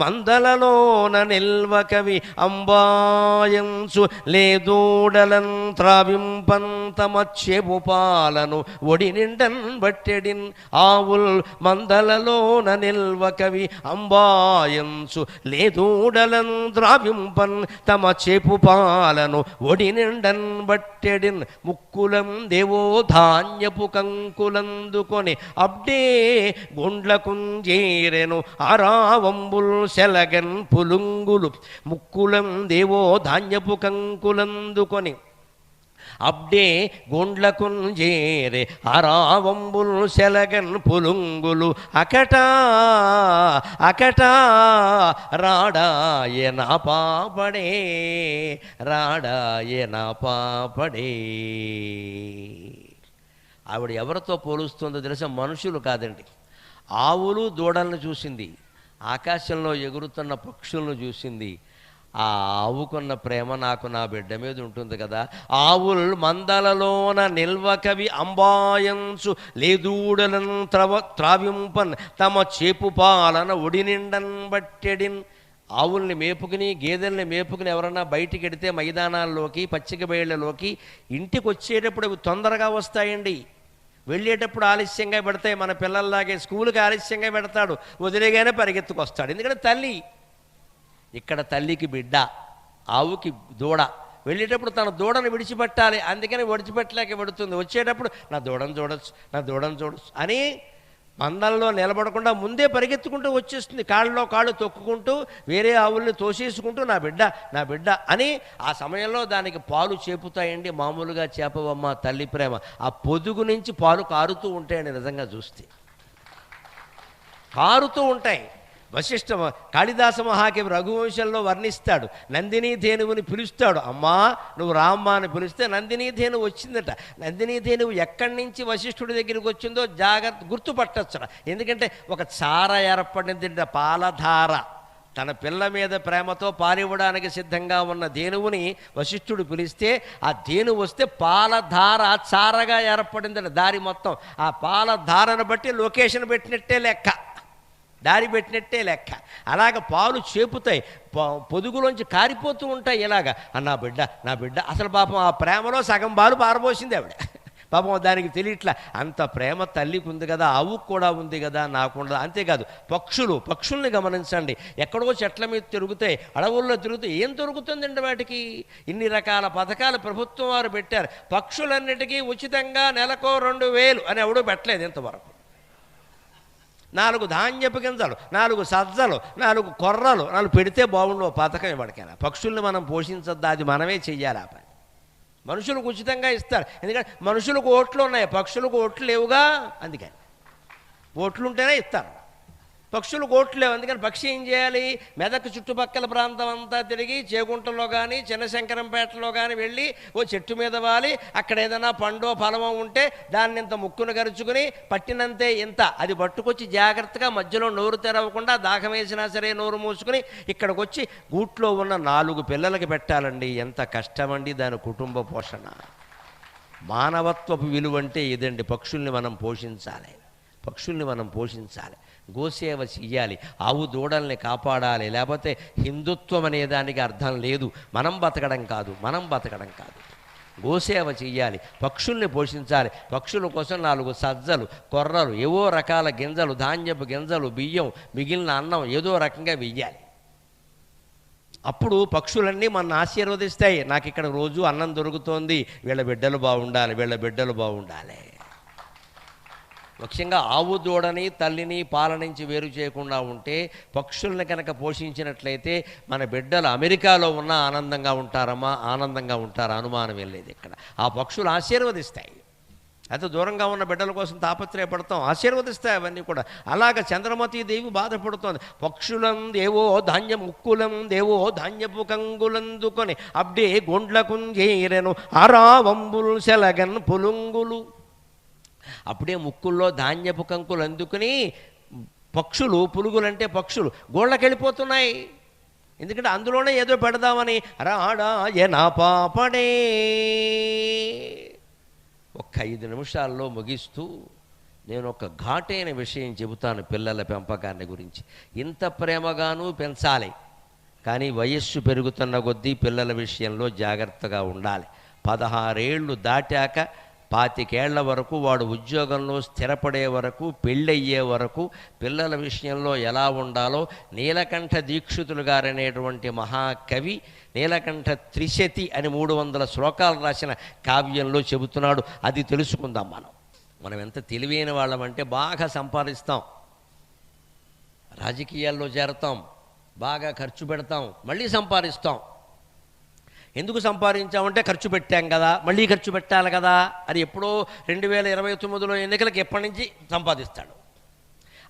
A: మందలలోన నిల్వకవి, అంబాయంసు లేదూడలన్ త్రావింపంతమచ్చెపు పాలను ఒడి నిండన్ బట్టెడిన్. ఆవుల్ మందలలోన నిల్వకవి, అంబాయంసు లేదూడలన్ త్రావింపన్ తమ చేపు పాలను ఒడి నిండన్ బట్టెడిన్. ముక్కులం దేవో ధాన్యపు కంకులందుకొని అబ్డే గుండ్లకుంజేరెను ఆరావంబుల్ సెలగన్ పులుంగులు. ముక్కులం దేవో ధాన్యపు కంకులందుకొని అబ్డే గుండ్లకుంజేరె ఆరావంబుల్ సెలగన్ పులుంగులు. అకటా అకటా రాడాయ నా పాపడే, రాడాయ నా పాపడే. ఆవిడ ఎవరితో పోలుస్తుందో తెలుసా? మనుషులు కాదండి, ఆవులు దూడలను చూసింది, ఆకాశంలో ఎగురుతున్న పక్షులను చూసింది. ఆ ఆవుకున్న ప్రేమ నాకు నా బిడ్డ మీద ఉంటుంది కదా. ఆవుల్ మందలలోన నిల్వకవి, అంబాయంసు లేదూడలను త్రావింపన్ తమ చేపు పాలన ఒడి నిండన్ బట్టెడిన్. ఆవుల్ని మేపుకుని గేదెల్ని మేపుకుని ఎవరన్నా బయటికి ఎడితే మైదానాల్లోకి పచ్చిక బయళ్ళలోకి ఇంటికి వచ్చేటప్పుడు అవి తొందరగా వస్తాయండి, వెళ్ళేటప్పుడు ఆలస్యంగా పెడతాయి. మన పిల్లల్లాగే స్కూల్కి ఆలస్యంగా పెడతాడు, వదిలేగానే పరిగెత్తుకొస్తాడు. ఎందుకంటే తల్లి, ఇక్కడ తల్లికి బిడ్డ, ఆవుకి దూడ. వెళ్ళేటప్పుడు తన దూడను విడిచిపెట్టాలి, అందుకని విడిచిపెట్టలేక పెడుతుంది. వచ్చేటప్పుడు నా దూడను చూడొచ్చు, నా దూడను చూడొచ్చు అని మందల్లో నిలబడకుండా ముందే పరిగెత్తుకుంటూ వచ్చేస్తుంది, కాళ్ళలో కాళ్ళు తొక్కుకుంటూ వేరే ఆవుల్ని తోసేసుకుంటూ నా బిడ్డ, నా బిడ్డ అని. ఆ సమయంలో దానికి పాలు చేపుతాయండి. మామూలుగా చేపవమ్మ తల్లి ప్రేమ. ఆ పొదుగు నుంచి పాలు కారుతూ ఉంటాయండి, నిజంగా చూస్తే కారుతూ ఉంటాయి. వశిష్ఠ కాళిదాస మహాకవి రఘువంశంలో వర్ణిస్తాడు. నందినీ ధేనువుని పిలుస్తాడు, అమ్మా నువ్వు రామ్మా అని పిలిస్తే నందినీ ధేనువు వచ్చిందట. నందినీ ధేనువు ఎక్కడి నుంచి వశిష్ఠుడి దగ్గరికి వచ్చిందో జాగ్రత్త గుర్తుపట్టచ్చురా. ఎందుకంటే ఒక చార ఏర్పడింది, పాలధార. తన పిల్ల మీద ప్రేమతో పాలివ్వడానికి సిద్ధంగా ఉన్న ధేనువుని వశిష్ఠుడు పిలిస్తే ఆ ధేనువు వస్తే పాలధార చారగా ఏర్పడిందట దారి మొత్తం. ఆ పాలధారను బట్టి లొకేషన్ పెట్టినట్టే లెక్క, దారి పెట్టినట్టే లెక్క. అలాగ పాలు చేపుతాయి, పొదుగులోంచి కారిపోతూ ఉంటాయి. ఇలాగ నా బిడ్డ, నా బిడ్డ. అసలు పాపం ఆ ప్రేమలో సగం పాలు పారబోసింది ఆవిడ. పాపం దానికి తెలియట్లా. అంత ప్రేమ తల్లికి ఉంది కదా, ఆవుకు కూడా ఉంది కదా, నాకుండదు. అంతేకాదు పక్షుల్ని గమనించండి. ఎక్కడో చెట్ల మీద తిరుగుతాయి, అడవుల్లో తిరుగుతాయి. ఏం దొరుకుతుందండి వాటికి? ఇన్ని రకాల పథకాలు ప్రభుత్వం వారు పెట్టారు. పక్షులన్నిటికీ ఉచితంగా నెలకో 2000 అని ఎవడూ పెట్టలేదు ఇంతవరకు. 4 ధాన్యపు గింజలు, 4 సజ్జలు, 4 కొర్రలు 4 పెడితే బాగుండు పథకం ఇవ్వడికైనా. పక్షుల్ని మనం పోషించద్దా? అది మనమే చెయ్యాలి. ఆ పని మనుషులకు ఉచితంగా ఇస్తారు. ఎందుకంటే మనుషులకు ఓట్లు ఉన్నాయి, పక్షులకు ఓట్లు లేవుగా. అందుకని ఓట్లు ఉంటేనే ఇస్తారు. పక్షులకు ఓట్లు లేవు, అందుకని పక్షి ఏం చేయాలి? మెదక్ చుట్టుపక్కల ప్రాంతం అంతా తిరిగి చేగుంటలో కానీ చిన్నశంకరంపేటలో కానీ వెళ్ళి ఓ చెట్టు మీద వాలి అక్కడ ఏదైనా పండో ఫలమో ఉంటే దాన్ని ఇంత ముక్కును గరుచుకుని పట్టినంతే ఇంత అది పట్టుకొచ్చి జాగ్రత్తగా మధ్యలో నోరు తెరవకుండా దాహం వేసినా సరే నోరు మూసుకుని ఇక్కడికి వచ్చి గూట్లో ఉన్న 4 పిల్లలకి పెట్టాలండి. ఎంత కష్టమండి దాని కుటుంబ పోషణ. మానవత్వపు విలువ అంటే ఇదండి. పక్షుల్ని మనం పోషించాలి, పక్షుల్ని మనం పోషించాలి, గోసేవ చెయ్యాలి, ఆవు దూడల్ని కాపాడాలి. లేకపోతే హిందుత్వం అనే దానికి అర్థం లేదు. మనం బతకడం కాదు, మనం బతకడం కాదు. గోసేవ చెయ్యాలి, పక్షుల్ని పోషించాలి. పక్షుల కోసం 4 సజ్జలు, కొర్రలు, ఏవో రకాల గింజలు, ధాన్యపు గింజలు, బియ్యం, మిగిలిన అన్నం ఏదో రకంగా వెయ్యాలి. అప్పుడు పక్షులన్నీ మన ఆశీర్వదిస్తాయి. నాకు ఇక్కడ రోజు అన్నం దొరుకుతోంది, వీళ్ళ బిడ్డలు బాగుండాలి, వీళ్ళ బిడ్డలు బాగుండాలి. ముఖ్యంగా ఆవు దూడని తల్లిని పాల నుంచి వేరు చేయకుండా ఉంటే, పక్షుల్ని కనుక పోషించినట్లయితే మన బిడ్డలు అమెరికాలో ఉన్న ఆనందంగా ఉంటారమ్మా, ఆనందంగా ఉంటారు, అనుమానం వెళ్ళేది. ఇక్కడ ఆ పక్షులు ఆశీర్వదిస్తాయి. అయితే దూరంగా ఉన్న బిడ్డల కోసం తాపత్రయపడతాం, ఆశీర్వదిస్తాయి అవన్నీ కూడా. అలాగ చంద్రమతీదేవి బాధపడుతోంది. పక్షులం దేవో ధాన్యం ముక్కులం దేవో ధాన్యపు కంగులందుకొని అబ్డే గొండ్లకుంజేరెను ఆరావంబుల్ సెలగన్ పులుంగులు. అప్పుడే ముక్కుల్లో ధాన్యపు కంకులు అందుకుని పక్షులు, పులుగులంటే పక్షులు గోళ్ళకెళ్ళిపోతున్నాయి. ఎందుకంటే అందులోనే ఏదో పెడదామని. రాడాయ నా పాపడే. ఒక్క 5 నిమిషాల్లో ముగిస్తూ నేను ఒక ఘాటైన విషయం చెబుతాను పిల్లల పెంపకాన్ని గురించి. ఇంత ప్రేమగానూ పెంచాలి, కానీ వయస్సు పెరుగుతున్న కొద్దీ పిల్లల విషయంలో జాగ్రత్తగా ఉండాలి. 16 ఏళ్ళు దాటాక 25 ఏళ్ల వరకు వాడు ఉద్యోగంలో స్థిరపడే వరకు, పెళ్ళయ్యే వరకు పిల్లల విషయంలో ఎలా ఉండాలో నీలకంఠ దీక్షితులు గారనేటువంటి మహాకవి నీలకంఠ త్రిశతి అని 300 శ్లోకాలు రాసిన కావ్యంలో చెబుతున్నాడు. అది తెలుసుకుందాం. మనం ఎంత తెలివైన వాళ్ళమంటే బాగా సంపాదిస్తాం, రాజకీయాల్లో చేరతాం, బాగా ఖర్చు పెడతాం, మళ్ళీ సంపాదిస్తాం. ఎందుకు సంపాదించామంటే ఖర్చు పెట్టాం కదా, మళ్ళీ ఖర్చు పెట్టాలి కదా అని ఎప్పుడో 2029లో ఎన్నికలకు ఎప్పటి నుంచి సంపాదిస్తాడు.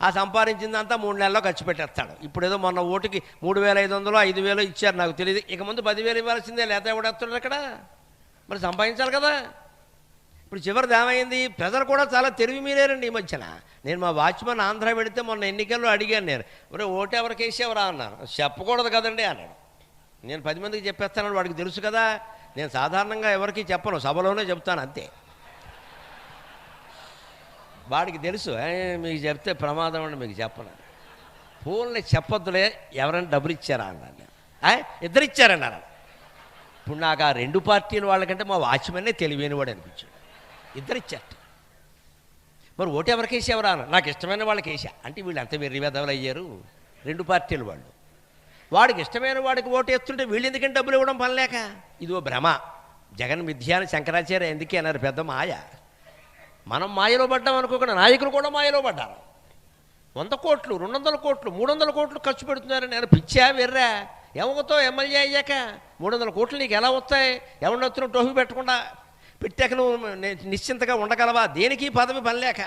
A: ఆ సంపాదించిందంతా 3 నెలల్లో ఖర్చు పెట్టేస్తాడు. ఇప్పుడు ఏదో మొన్న ఓటుకి 3,500 5,000 ఇచ్చారు, నాకు తెలియదు. ఇక ముందు 10,000 ఇవ్వాల్సిందే, లేకపోతే ఎవడేస్తున్నాడు అక్కడ. మరి సంపాదించాలి కదా. ఇప్పుడు చివరిది ఏమైంది, ప్రజలు కూడా చాలా తెలివి మీరేరండి ఈ మధ్యన. నేను మా వాచ్మెన్ ఆంధ్ర పెడితే మొన్న ఎన్నికల్లో అడిగాను, నేను మరి ఓటు ఎవరికి వేసేవరా అన్నాను. చెప్పకూడదు కదండి అన్నాడు. నేను 10 మందికి చెప్పేస్తానని వాడికి తెలుసు కదా. నేను సాధారణంగా ఎవరికి చెప్పను, సభలోనే చెప్తాను అంతే. వాడికి తెలుసు మీకు చెప్తే ప్రమాదం అండి, మీకు చెప్పను. ఫోన్లే చెప్పొద్దులే, ఎవరైనా డబ్బులు ఇచ్చారా అన్నాను. 2 ఇచ్చారన్నారు. ఇప్పుడు నాకు ఆ 2 పార్టీల వాళ్ళకంటే మా వాచ్మెన్నే తెలివైన వాడు అనిపించాడు. 2 ఇచ్చారు. మరి ఓటు ఎవరికి వేసేవరా అన్న. నాకు ఇష్టమైన వాళ్ళకి వేసా. అంటే వీళ్ళు ఎంత వెర్రివేదవులు అయ్యారు 2 పార్టీల వాళ్ళు. వాడికి ఇష్టమైన వాడికి ఓటు వేస్తుంటే వీళ్ళు ఎందుకంటే డబ్బులు ఇవ్వడం పనిలేక. ఇదో భ్రమ. జగన్ మిథ్యాన్ని శంకరాచార్య ఎందుకే అన్నారు, పెద్ద మాయ. మనం మాయలో పడ్డాం అనుకోకుండా నాయకులు కూడా మాయలో పడ్డారు. 100 కోట్లు 200 కోట్లు 300 కోట్లు ఖర్చు పెడుతున్నారని. నేను పిచ్చా వెర్రా, ఏమవుతావు ఎమ్మెల్యే అయ్యాక? 300 కోట్లు నీకు ఎలా వస్తాయి? ఎవరిని వస్తున్నావు టోపీ పెట్టకుండా? పెట్టాక నువ్వు నిశ్చింతగా ఉండగలవా? దేనికి పదవి పనిలేక.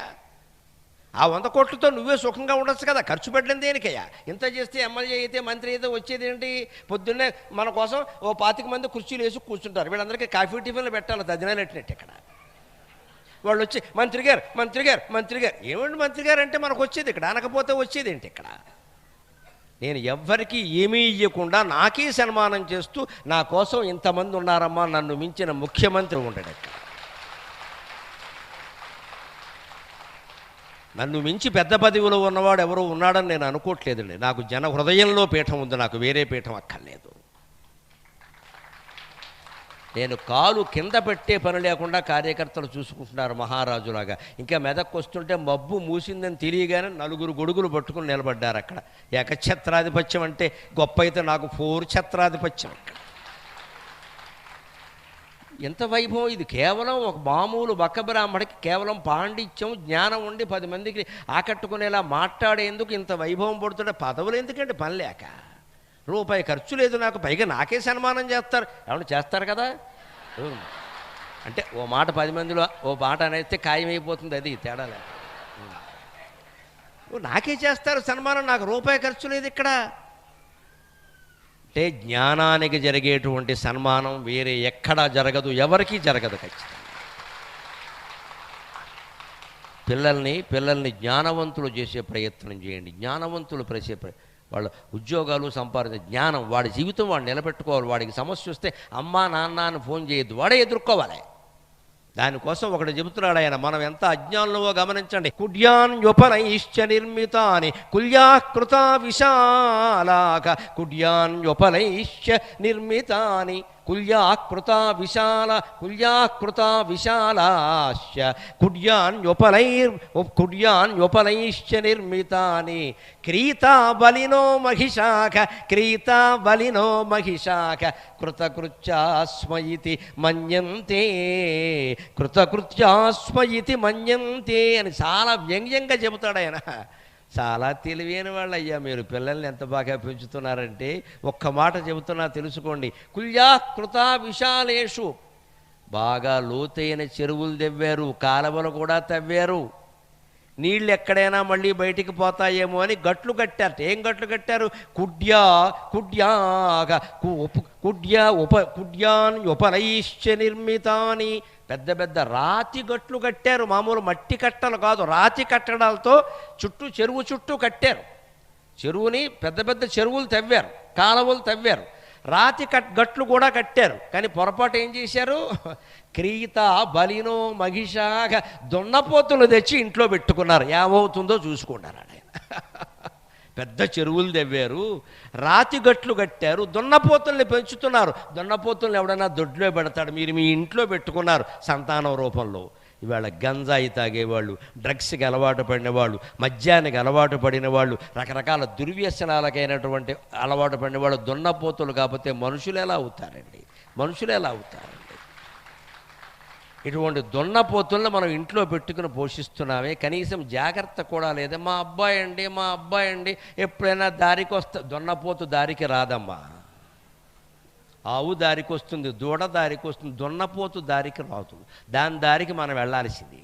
A: ఆ 100 కోట్లతో నువ్వే సుఖంగా ఉండొచ్చు కదా. ఖర్చు పెట్టడం దేనికయ్యా? ఇంత చేస్తే ఎమ్మెల్యే అయితే మంత్రి అయితే వచ్చేది ఏంటి? పొద్దున్నే మన కోసం ఓ 25 మంది కుర్చీలు వేసి కూర్చుంటారు. వీళ్ళందరికీ కాఫీ టిఫిన్లు పెట్టాలి, దర్జనాలు పెట్టినట్టు. ఇక్కడ వాళ్ళు వచ్చి మంత్రి గారు మంత్రి గారు మంత్రి గారు. ఏమండి మంత్రి గారు అంటే మనకు వచ్చేది ఇక్కడ, అనకపోతే వచ్చేది ఏంటి ఇక్కడ? నేను ఎవ్వరికీ ఏమీ ఇవ్వకుండా నాకే సన్మానం చేస్తూ నా కోసం ఇంతమంది ఉన్నారమ్మా, నన్ను మించిన ముఖ్యమంత్రి ఉండడు ఇక్కడ. నన్ను మించి పెద్ద పదవిలో ఉన్నవాడు ఎవరో ఉన్నాడని నేను అనుకోవట్లేదండి. నాకు జన హృదయంలో పీఠం ఉంది, నాకు వేరే పీఠం అక్కర్లేదు. నేను కాలు కింద పెట్టే పని లేకుండా కార్యకర్తలు చూసుకుంటున్నారు మహారాజులాగా. ఇంకా మెదక్కు వస్తుంటే మబ్బు మూసిందని తెలియగానే 4 గొడుగులు పట్టుకుని నిలబడ్డారు అక్కడ. ఏకఛత్రాధిపత్యం అంటే గొప్ప అయితే నాకు 4 ఛత్రాధిపత్యం ఇక్కడ. ఎంత వైభవం ఇది! కేవలం ఒక మామూలు బక్క బ్రాహ్మడికి కేవలం పాండిత్యం జ్ఞానం ఉండి 10 మందికి ఆకట్టుకునేలా మాట్లాడేందుకు ఇంత వైభవం పడుతుంటే పదవులు ఎందుకంటే పని లేక. రూపాయి ఖర్చు లేదు నాకు, పైగా నాకే సన్మానం చేస్తారు. ఏమన్నా చేస్తారు కదా. అంటే ఓ మాట 10 మందిలో ఓ మాట అనేస్తే ఖాయమైపోతుంది, అది తేడా లేదు. నాకే చేస్తారు సన్మానం, నాకు రూపాయి ఖర్చు లేదు ఇక్కడ. అంటే జ్ఞానానికి జరిగేటువంటి సన్మానం వేరే ఎక్కడా జరగదు, ఎవరికీ జరగదు ఖచ్చితంగా. పిల్లల్ని జ్ఞానవంతులు చేసే ప్రయత్నం చేయండి. జ్ఞానవంతులు వాళ్ళ ఉద్యోగాలు సంపాదించే జ్ఞానం, వాడి జీవితం వాడు నిలబెట్టుకోవాలి. వాడికి సమస్య వస్తే అమ్మా నాన్న అని ఫోన్ చేయొద్దు, వాడే ఎదుర్కోవాలి. దానికోసం ఒకటి చెబుతున్నాడు ఆయన. మనం ఎంత అజ్ఞానంలో గమనించండి. కుడ్యాన్యుపనైశ్చ నిర్మితాని కుల్యాకృత విశాలాక కుడ్యాన్యుపనైశ్చ నిర్మితాని కుల్యాకృత విశాలాశ్చ కుడ్యాన్యుపనైశ్చ నిర్మితాని క్రీతాబలినో మహిషాక కృతకృత్యాస్మయితి మన్యంతే అని చాలా వ్యంగ్యంగా చెబుతాడు ఆయన. చాలా తెలివైన వాళ్ళు అయ్యా మీరు. పిల్లల్ని ఎంత బాగా పెంచుతున్నారంటే ఒక్క మాట చెబుతున్నా తెలుసుకోండి. కుల్యాకృత విశాలేషు, బాగా లోతైన చెరువులు తవ్వారు, కాలువలు కూడా తవ్వారు. నీళ్ళు ఎక్కడైనా మళ్ళీ బయటికి పోతాయేమో అని గట్లు కట్టారు. ఏం గట్లు కట్టారు? కుడ్యాన్యుపనైశ్చ నిర్మితాని, పెద్ద పెద్ద రాతి గట్లు కట్టారు. మామూలు మట్టి కట్టలు కాదు, రాతి కట్టడాలతో చెరువు చుట్టూ కట్టారు. చెరువుని పెద్ద పెద్ద చెరువులు తవ్వారు, కాలువలు తవ్వారు. రాతి గట్లు కూడా కట్టారు, కానీ పొరపాటు ఏం చేశారు? క్రీత బలినో మహిషాగా దున్నపోతులు తెచ్చి ఇంట్లో పెట్టుకున్నారు. ఏమవుతుందో చూసుకున్నారు ఆయన. పెద్ద చెరువులు తెవ్వారు, రాతి గట్లు కట్టారు, దున్నపోతుల్ని పెంచుతున్నారు. దున్నపోతుల్ని ఎవడైనా దొడ్లో పెడతాడు, మీరు మీ ఇంట్లో పెట్టుకున్నారు సంతానం రూపంలో. ఇవాళ గంజాయి తాగేవాళ్ళు, డ్రగ్స్కి అలవాటు పడిన వాళ్ళు, మద్యానికి అలవాటు పడిన వాళ్ళు, రకరకాల దుర్వ్యసనాలకైనటువంటి అలవాటు పడిన వాళ్ళు దున్నపోతులు కాకపోతే మనుషులు ఎలా అవుతారండి? మనుషులు ఎలా అవుతారండి? ఇటువంటి దున్నపోతులను మనం ఇంట్లో పెట్టుకుని పోషిస్తున్నామే, కనీసం జాగ్రత్త కూడా లేదు. మా అబ్బాయి అండి ఎప్పుడైనా దారికి వస్తా. దున్నపోతు దారికి రాదమ్మా. ఆవు దారికి వస్తుంది, దూడ దారికి వస్తుంది, దున్నపోతు దారికి రాదు. దాని దారికి మనం వెళ్ళాల్సింది.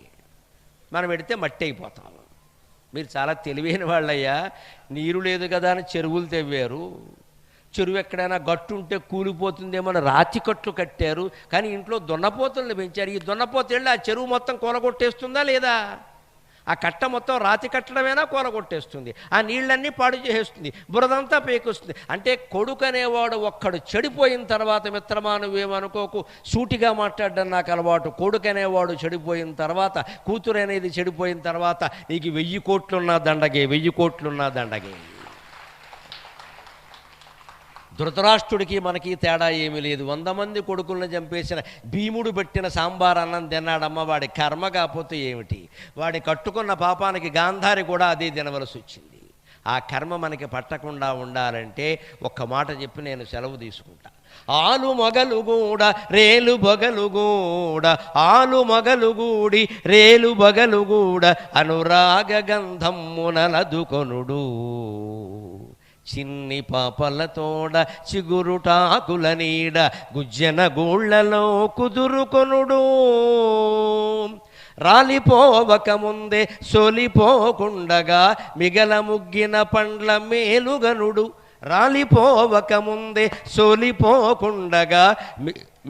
A: మనం వెడితే మట్టి అయిపోతాం. మీరు చాలా తెలివైన వాళ్ళయ్యా. నీరు లేదు కదా అని చెరువులు తెవ్వారు. చెరువు ఎక్కడైనా గట్టు ఉంటే కూలిపోతుందేమో రాతి కట్లు కట్టారు, కానీ ఇంట్లో దున్నపోతుల్ని పెంచారు. ఈ దున్నపోతు వెళ్ళి ఆ చెరువు మొత్తం కూలగొట్టేస్తుందా లేదా? ఆ కట్ట మొత్తం రాతి కట్టడమైనా కూలగొట్టేస్తుంది, ఆ నీళ్ళన్నీ పాడు చేసేస్తుంది, బురదంతా పేకొస్తుంది. అంటే కొడుకు అనేవాడు ఒక్కడు చెడిపోయిన తర్వాత, మిత్రమా నువ్వేమనుకోకు, సూటిగా మాట్లాడడం నాకు అలవాటు. కొడుకు అనేవాడు చెడిపోయిన తర్వాత, కూతురు అనేది చెడిపోయిన తర్వాత నీకు 1000 కోట్లున్నా దండగే, 1000 కోట్లున్నా దండగే. ధృతరాష్ట్రుడికి మనకి తేడా ఏమీ లేదు. 100 మంది కొడుకులను చంపేసిన భీముడు పెట్టిన సాంబార్ అన్నం తిన్నాడమ్మ. వాడి కర్మ కాకపోతే ఏమిటి? వాడి కట్టుకున్న పాపానికి గాంధారి కూడా అదే తినవలసి వచ్చింది. ఆ కర్మ మనకి పట్టకుండా ఉండాలంటే ఒక్క మాట చెప్పి నేను సెలవు తీసుకుంటా. ఆలు మొగలు గూడ రేలు బొగలు గూడ, ఆలు మొగలు గూడి రేలు బొగలు గూడ, అనురాగ గంధమ్మునలదుకొనుడు, చిన్ని పాపలతోడ చిగురుటాకుల నీడ, గుజ్జన గూళ్ళలో కుదురుకొనుడు, రాలిపోవక ముందే సోలిపోకుండగా మిగల ముగ్గిన పండ్ల మేలుగనుడు, రాలిపోవక ముందే సోలిపోకుండగా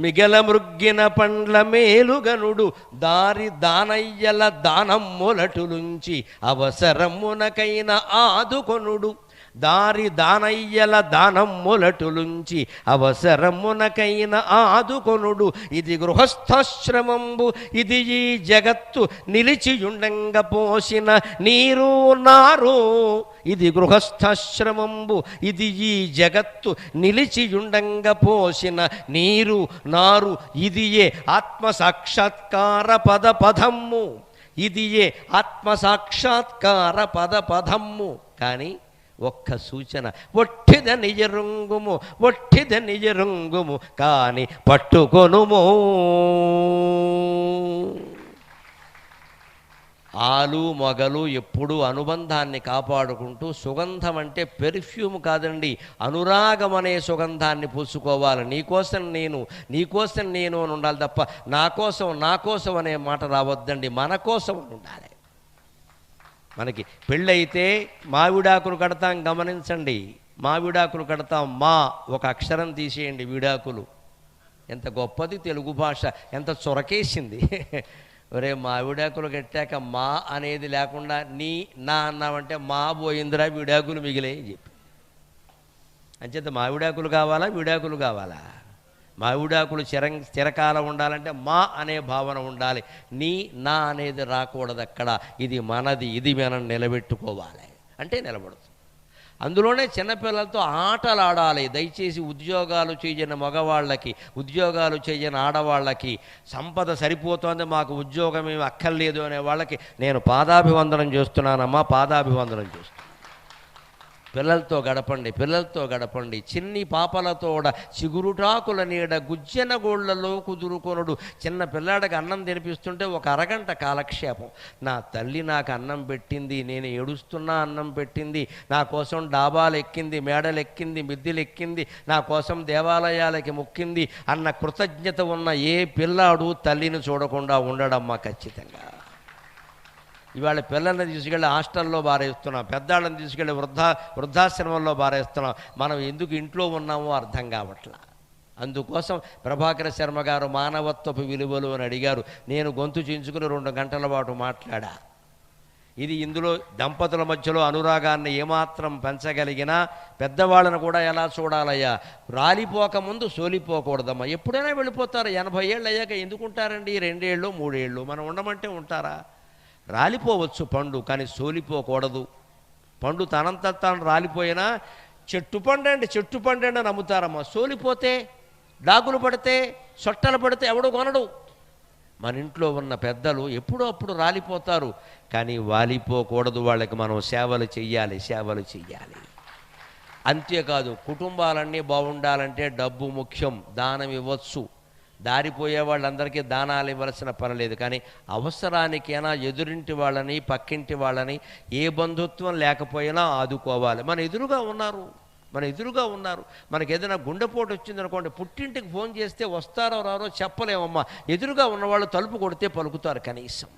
A: మిగల మృగ్గిన పండ్ల మేలుగనుడు, దారి దానయ్యల దానమ్ములటులుంచి అవసరమునకైన ఆదుకొనుడు, దారి దానయ్యల దానమ్ములటులుంచి అవసరమునకైన ఆదుకొనుడు. ఇది గృహస్థాశ్రమంబు, ఇది ఈ జగత్తు నిలిచియుండంగ పోసిన నీరు నారు. ఇది గృహస్థాశ్రమంబు, ఇది ఈ జగత్తు నిలిచియుండంగ పోసిన నీరు నారు. ఇది ఏ ఆత్మసాక్షాత్కార పదపదమ్ము, ఇది ఏ ఆత్మసాక్షాత్కార పదపదమ్ము. కానీ ఒక్క సూచన, ఒట్టిద నిజరుంగుము, ఒట్టిద నిజరుంగుము కాని పట్టుకొనుము. ఆలు మొగలు ఎప్పుడూ అనుబంధాన్ని కాపాడుకుంటూ, సుగంధం అంటే పెర్ఫ్యూమ్ కాదండి, అనురాగం అనే సుగంధాన్ని పూసుకోవాలి. నీకోసం నేను, నీకోసం నేను అని ఉండాలి తప్ప నా కోసం అనే మాట రావద్దండి. మన కోసం ఉండాలి. మనకి పెళ్ళైతే మావిడాకులు కడతాం, గమనించండి. మావిడాకులు కడతాం, మా ఒక అక్షరం తీసేయండి, విడాకులు. ఎంత గొప్పది తెలుగు భాష, ఎంత చొరకేసింది. ఒరే మావిడాకులు కట్టాక మా అనేది లేకుండా నీ నా అన్నామంటే మా పోయిందిరా, విడాకులు మిగిలే అని చెప్పి. అంచేత మావిడాకులు కావాలా, విడాకులు కావాలా? మావిడాకులు చిరకాలం ఉండాలంటే మా అనే భావన ఉండాలి. నీ నా అనేది రాకూడదు అక్కడ. ఇది మనది, ఇది మనం నిలబెట్టుకోవాలి అంటే నిలబడుతుంది. అందులోనే చిన్నపిల్లలతో ఆటలు ఆడాలి. దయచేసి ఉద్యోగాలు చేయని మగవాళ్ళకి, ఉద్యోగాలు చేయని ఆడవాళ్ళకి, సంపద సరిపోతోంది మాకు ఉద్యోగం ఏమి అక్కర్లేదు అనే వాళ్ళకి నేను పాదాభివందనం చేస్తున్నానమ్మా, పాదాభివందనం చేస్తున్నాను. పిల్లలతో గడపండి, పిల్లలతో గడపండి. చిన్ని పాపలతోడ చిగురుటాకుల నీడ, గుజ్జన గోళ్లలో కుదురుకొనుడు. చిన్న పిల్లాడికి అన్నం తినిపిస్తుంటే ఒక అరగంట కాలక్షేపం. నా తల్లి నాకు అన్నం పెట్టింది, నేను ఏడుస్తున్నా అన్నం పెట్టింది, నా కోసం డాబాలు ఎక్కింది, మేడలు ఎక్కింది, మిద్దెలు ఎక్కింది, నా కోసం దేవాలయాలకి మొక్కింది అన్న కృతజ్ఞత ఉన్న ఏ పిల్లాడు తల్లిని చూడకుండా ఉండడమ్మా ఖచ్చితంగా. ఇవాళ పిల్లల్ని తీసుకెళ్ళి హాస్టల్లో బారేస్తున్నాం, పెద్దాళ్ళని తీసుకెళ్ళి వృద్ధాశ్రమంలో బారేస్తున్నాం. మనం ఎందుకు ఇంట్లో ఉన్నామో అర్థం కావట్లా. అందుకోసం ప్రభాకర శర్మ గారు మానవత్వపు విలువలు అని అడిగారు. నేను గొంతు చించుకుని 2 గంటల పాటు మాట్లాడా. ఇది ఇందులో దంపతుల మధ్యలో అనురాగాన్ని ఏమాత్రం పెంచగలిగినా పెద్దవాళ్ళను కూడా ఎలా చూడాలయ్యా, రాలిపోకముందు సోలిపోకూడదమ్మా. ఎప్పుడైనా వెళ్ళిపోతారు. 80 ఏళ్ళు అయ్యాక ఎందుకుంటారండి? 2 ఏళ్ళు 3 ఏళ్ళు మనం ఉండమంటే ఉంటారా? రాలిపోవచ్చు పండు, కానీ సోలిపోకూడదు. పండు తనంత తాను రాలిపోయినా చెట్టు పండండి అని నమ్ముతారమ్మా. సోలిపోతే, డాగులు పడితే, సొట్టలు పడితే ఎవడు కొనడు. మన ఇంట్లో ఉన్న పెద్దలు ఎప్పుడో అప్పుడు రాలిపోతారు, కానీ వాలిపోకూడదు. వాళ్ళకి మనం సేవలు చెయ్యాలి. అంతేకాదు, కుటుంబాలన్నీ బాగుండాలంటే డబ్బు ముఖ్యం. దానం ఇవ్వచ్చు. దారిపోయే వాళ్ళందరికీ దానాలు ఇవ్వాల్సిన పని లేదు, కానీ అవసరానికైనా ఎదురింటి వాళ్ళని, పక్కింటి వాళ్ళని, ఏ బంధుత్వం లేకపోయినా ఆదుకోవాలి. మన ఎదురుగా ఉన్నారు. మనకి ఏదైనా గుండెపోటు వచ్చిందనుకోండి, పుట్టింటికి ఫోన్ చేస్తే వస్తారో రారో చెప్పలేమమ్మా. ఎదురుగా ఉన్నవాళ్ళు తలుపు కొడితే పలుకుతారు. కనీసం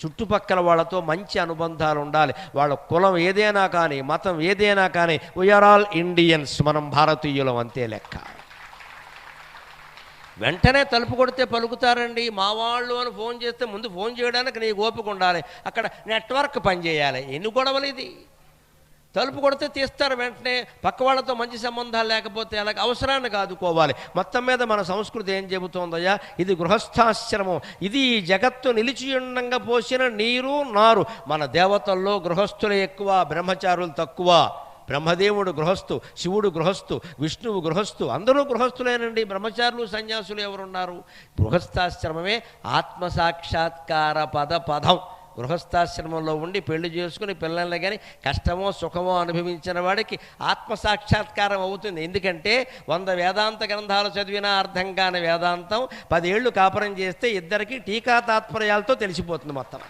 A: చుట్టుపక్కల వాళ్ళతో మంచి అనుబంధాలు ఉండాలి. వాళ్ళ కులం ఏదైనా కానీ, మతం ఏదైనా కానీ, వీఆర్ ఆల్ ఇండియన్స్, మనం భారతీయులం అంతే లెక్క. వెంటనే తలుపు కొడితే పలుకుతారండి. మా వాళ్ళు అని ఫోన్ చేస్తే ముందు ఫోన్ చేయడానికి నీకు ఓపిక ఉండాలి. అక్కడ నెట్వర్క్ పనిచేయాలి. ఎన్ని గొడవలు ఇది. తలుపు కొడితే తీస్తారు వెంటనే. పక్క వాళ్ళతో మంచి సంబంధాలు లేకపోతే అలాగే అవసరాన్ని కాదుకోవాలి. మొత్తం మీద మన సంస్కృతి ఏం చెబుతోందయ్యా, ఇది గృహస్థాశ్రమం. ఇది ఈ జగత్తు నిలిచి ఉండంగా పోసిన నీరు నారు. మన దేవతల్లో గృహస్థులు ఎక్కువ, బ్రహ్మచారులు తక్కువ. బ్రహ్మదేవుడు గృహస్థు, శివుడు గృహస్థు, విష్ణువు గృహస్థు, అందరూ గృహస్థులేనండి. బ్రహ్మచారులు సన్యాసులు ఎవరున్నారు? గృహస్థాశ్రమమే ఆత్మసాక్షాత్కార పదం. గృహస్థాశ్రమంలో ఉండి పెళ్లి చేసుకుని పిల్లల్ని కానీ కష్టమో సుఖమో అనుభవించిన వాడికి ఆత్మసాక్షాత్కారం అవుతుంది. ఎందుకంటే 100 వేదాంత గ్రంథాలు చదివినా అర్థం కాని వేదాంతం 10 ఏళ్ళు కాపురం చేస్తే ఇద్దరికి టీకా తాత్పర్యాలతో తెలిసిపోతుంది మొత్తం.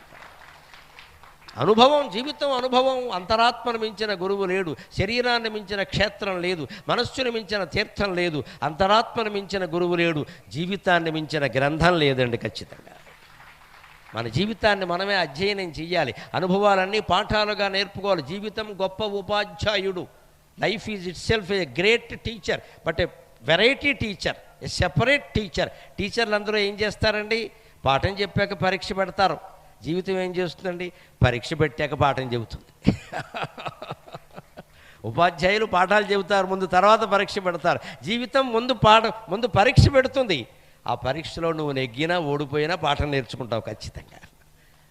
A: అనుభవం, జీవితం అనుభవం. అంతరాత్మను మించిన గురువు లేడు, శరీరాన్ని మించిన క్షేత్రం లేదు, మనస్సును మించిన తీర్థం లేదు, అంతరాత్మను మించిన గురువు లేడు, జీవితాన్ని మించిన గ్రంథం లేదండి. ఖచ్చితంగా మన జీవితాన్ని మనమే అధ్యయనం చెయ్యాలి. అనుభవాలన్నీ పాఠాలుగా నేర్పుకోవాలి. జీవితం గొప్ప ఉపాధ్యాయుడు. Life is it self a great teacher, but A variety teacher, a separate teacher. టీచర్లు అందరూ ఏం చేస్తారండి? పాఠం చెప్పాక పరీక్ష పెడతారు. జీవితం ఏం చేస్తుందండి? పరీక్ష పెట్టాక పాఠం చెబుతుంది. ఉపాధ్యాయులు పాఠాలు చెబుతారు ముందు, తర్వాత పరీక్ష పెడతారు. జీవితం ముందు పరీక్ష పెడుతుంది. ఆ పరీక్షలో నువ్వు నెగ్గినా ఓడిపోయినా పాఠం నేర్చుకుంటావు ఖచ్చితంగా.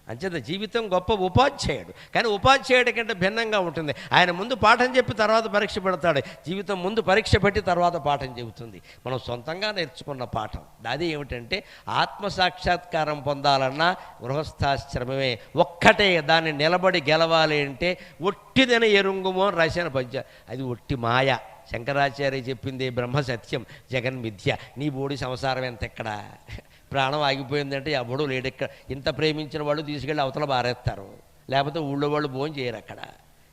A: అంచేత జీవితం గొప్ప ఉపాధ్యాయుడు, కానీ ఉపాధ్యాయుడి కంటే భిన్నంగా ఉంటుంది. ఆయన ముందు పాఠం చెప్పి తర్వాత పరీక్ష పెడతాడు. జీవితం ముందు పరీక్ష పెట్టి తర్వాత పాఠం చెబుతుంది. మనం సొంతంగా నేర్చుకున్న పాఠం అది ఏమిటంటే, ఆత్మసాక్షాత్కారం పొందాలన్నా గృహస్థాశ్రమమే ఒక్కటే. దాన్ని నిలబడి గెలవాలి అంటే ఒట్టిదని ఎరుంగుమో అని రాసిన పద్య. అది ఒట్టి మాయ. శంకరాచార్య చెప్పింది బ్రహ్మ సత్యం, జగన్ మిథ్య. నీ బోడి సంసారం ఎంత ఎక్కడ? ప్రాణం ఆగిపోయిందంటే ఎవడూ లేడెక్కడ. ఇంత ప్రేమించిన వాళ్ళు తీసుకెళ్ళి అవతల బారేస్తారు, లేకపోతే ఊళ్ళో వాళ్ళు భోజనం చేయరు. అక్కడ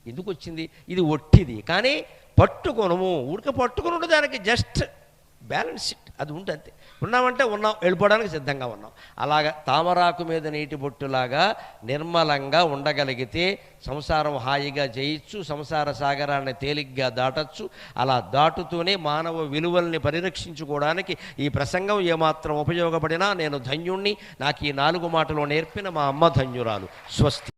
A: ఎందుకు వచ్చింది? ఇది ఒట్టిది. కానీ పట్టుకొనము, ఊరికే పట్టుకుని దానికి జస్ట్ బ్యాలెన్స్ ఇట్, అది ఉంటుంది. ఉన్నామంటే ఉన్నాం, వెళ్ళిపోవడానికి సిద్ధంగా ఉన్నాం. అలాగా తామరాకు మీద నీటి బొట్టులాగా నిర్మలంగా ఉండగలిగితే సంసారం హాయిగా చేయొచ్చు, సంసార సాగరాన్ని తేలిగ్గా దాటచ్చు. అలా దాటుతూనే మానవ విలువల్ని పరిరక్షించుకోవడానికి ఈ ప్రసంగం ఏమాత్రం ఉపయోగపడినా నేను ధన్యుణ్ణి. నాకు ఈ 4 మాటలు నేర్పిన మా అమ్మ ధన్యురాలు. స్వస్తి.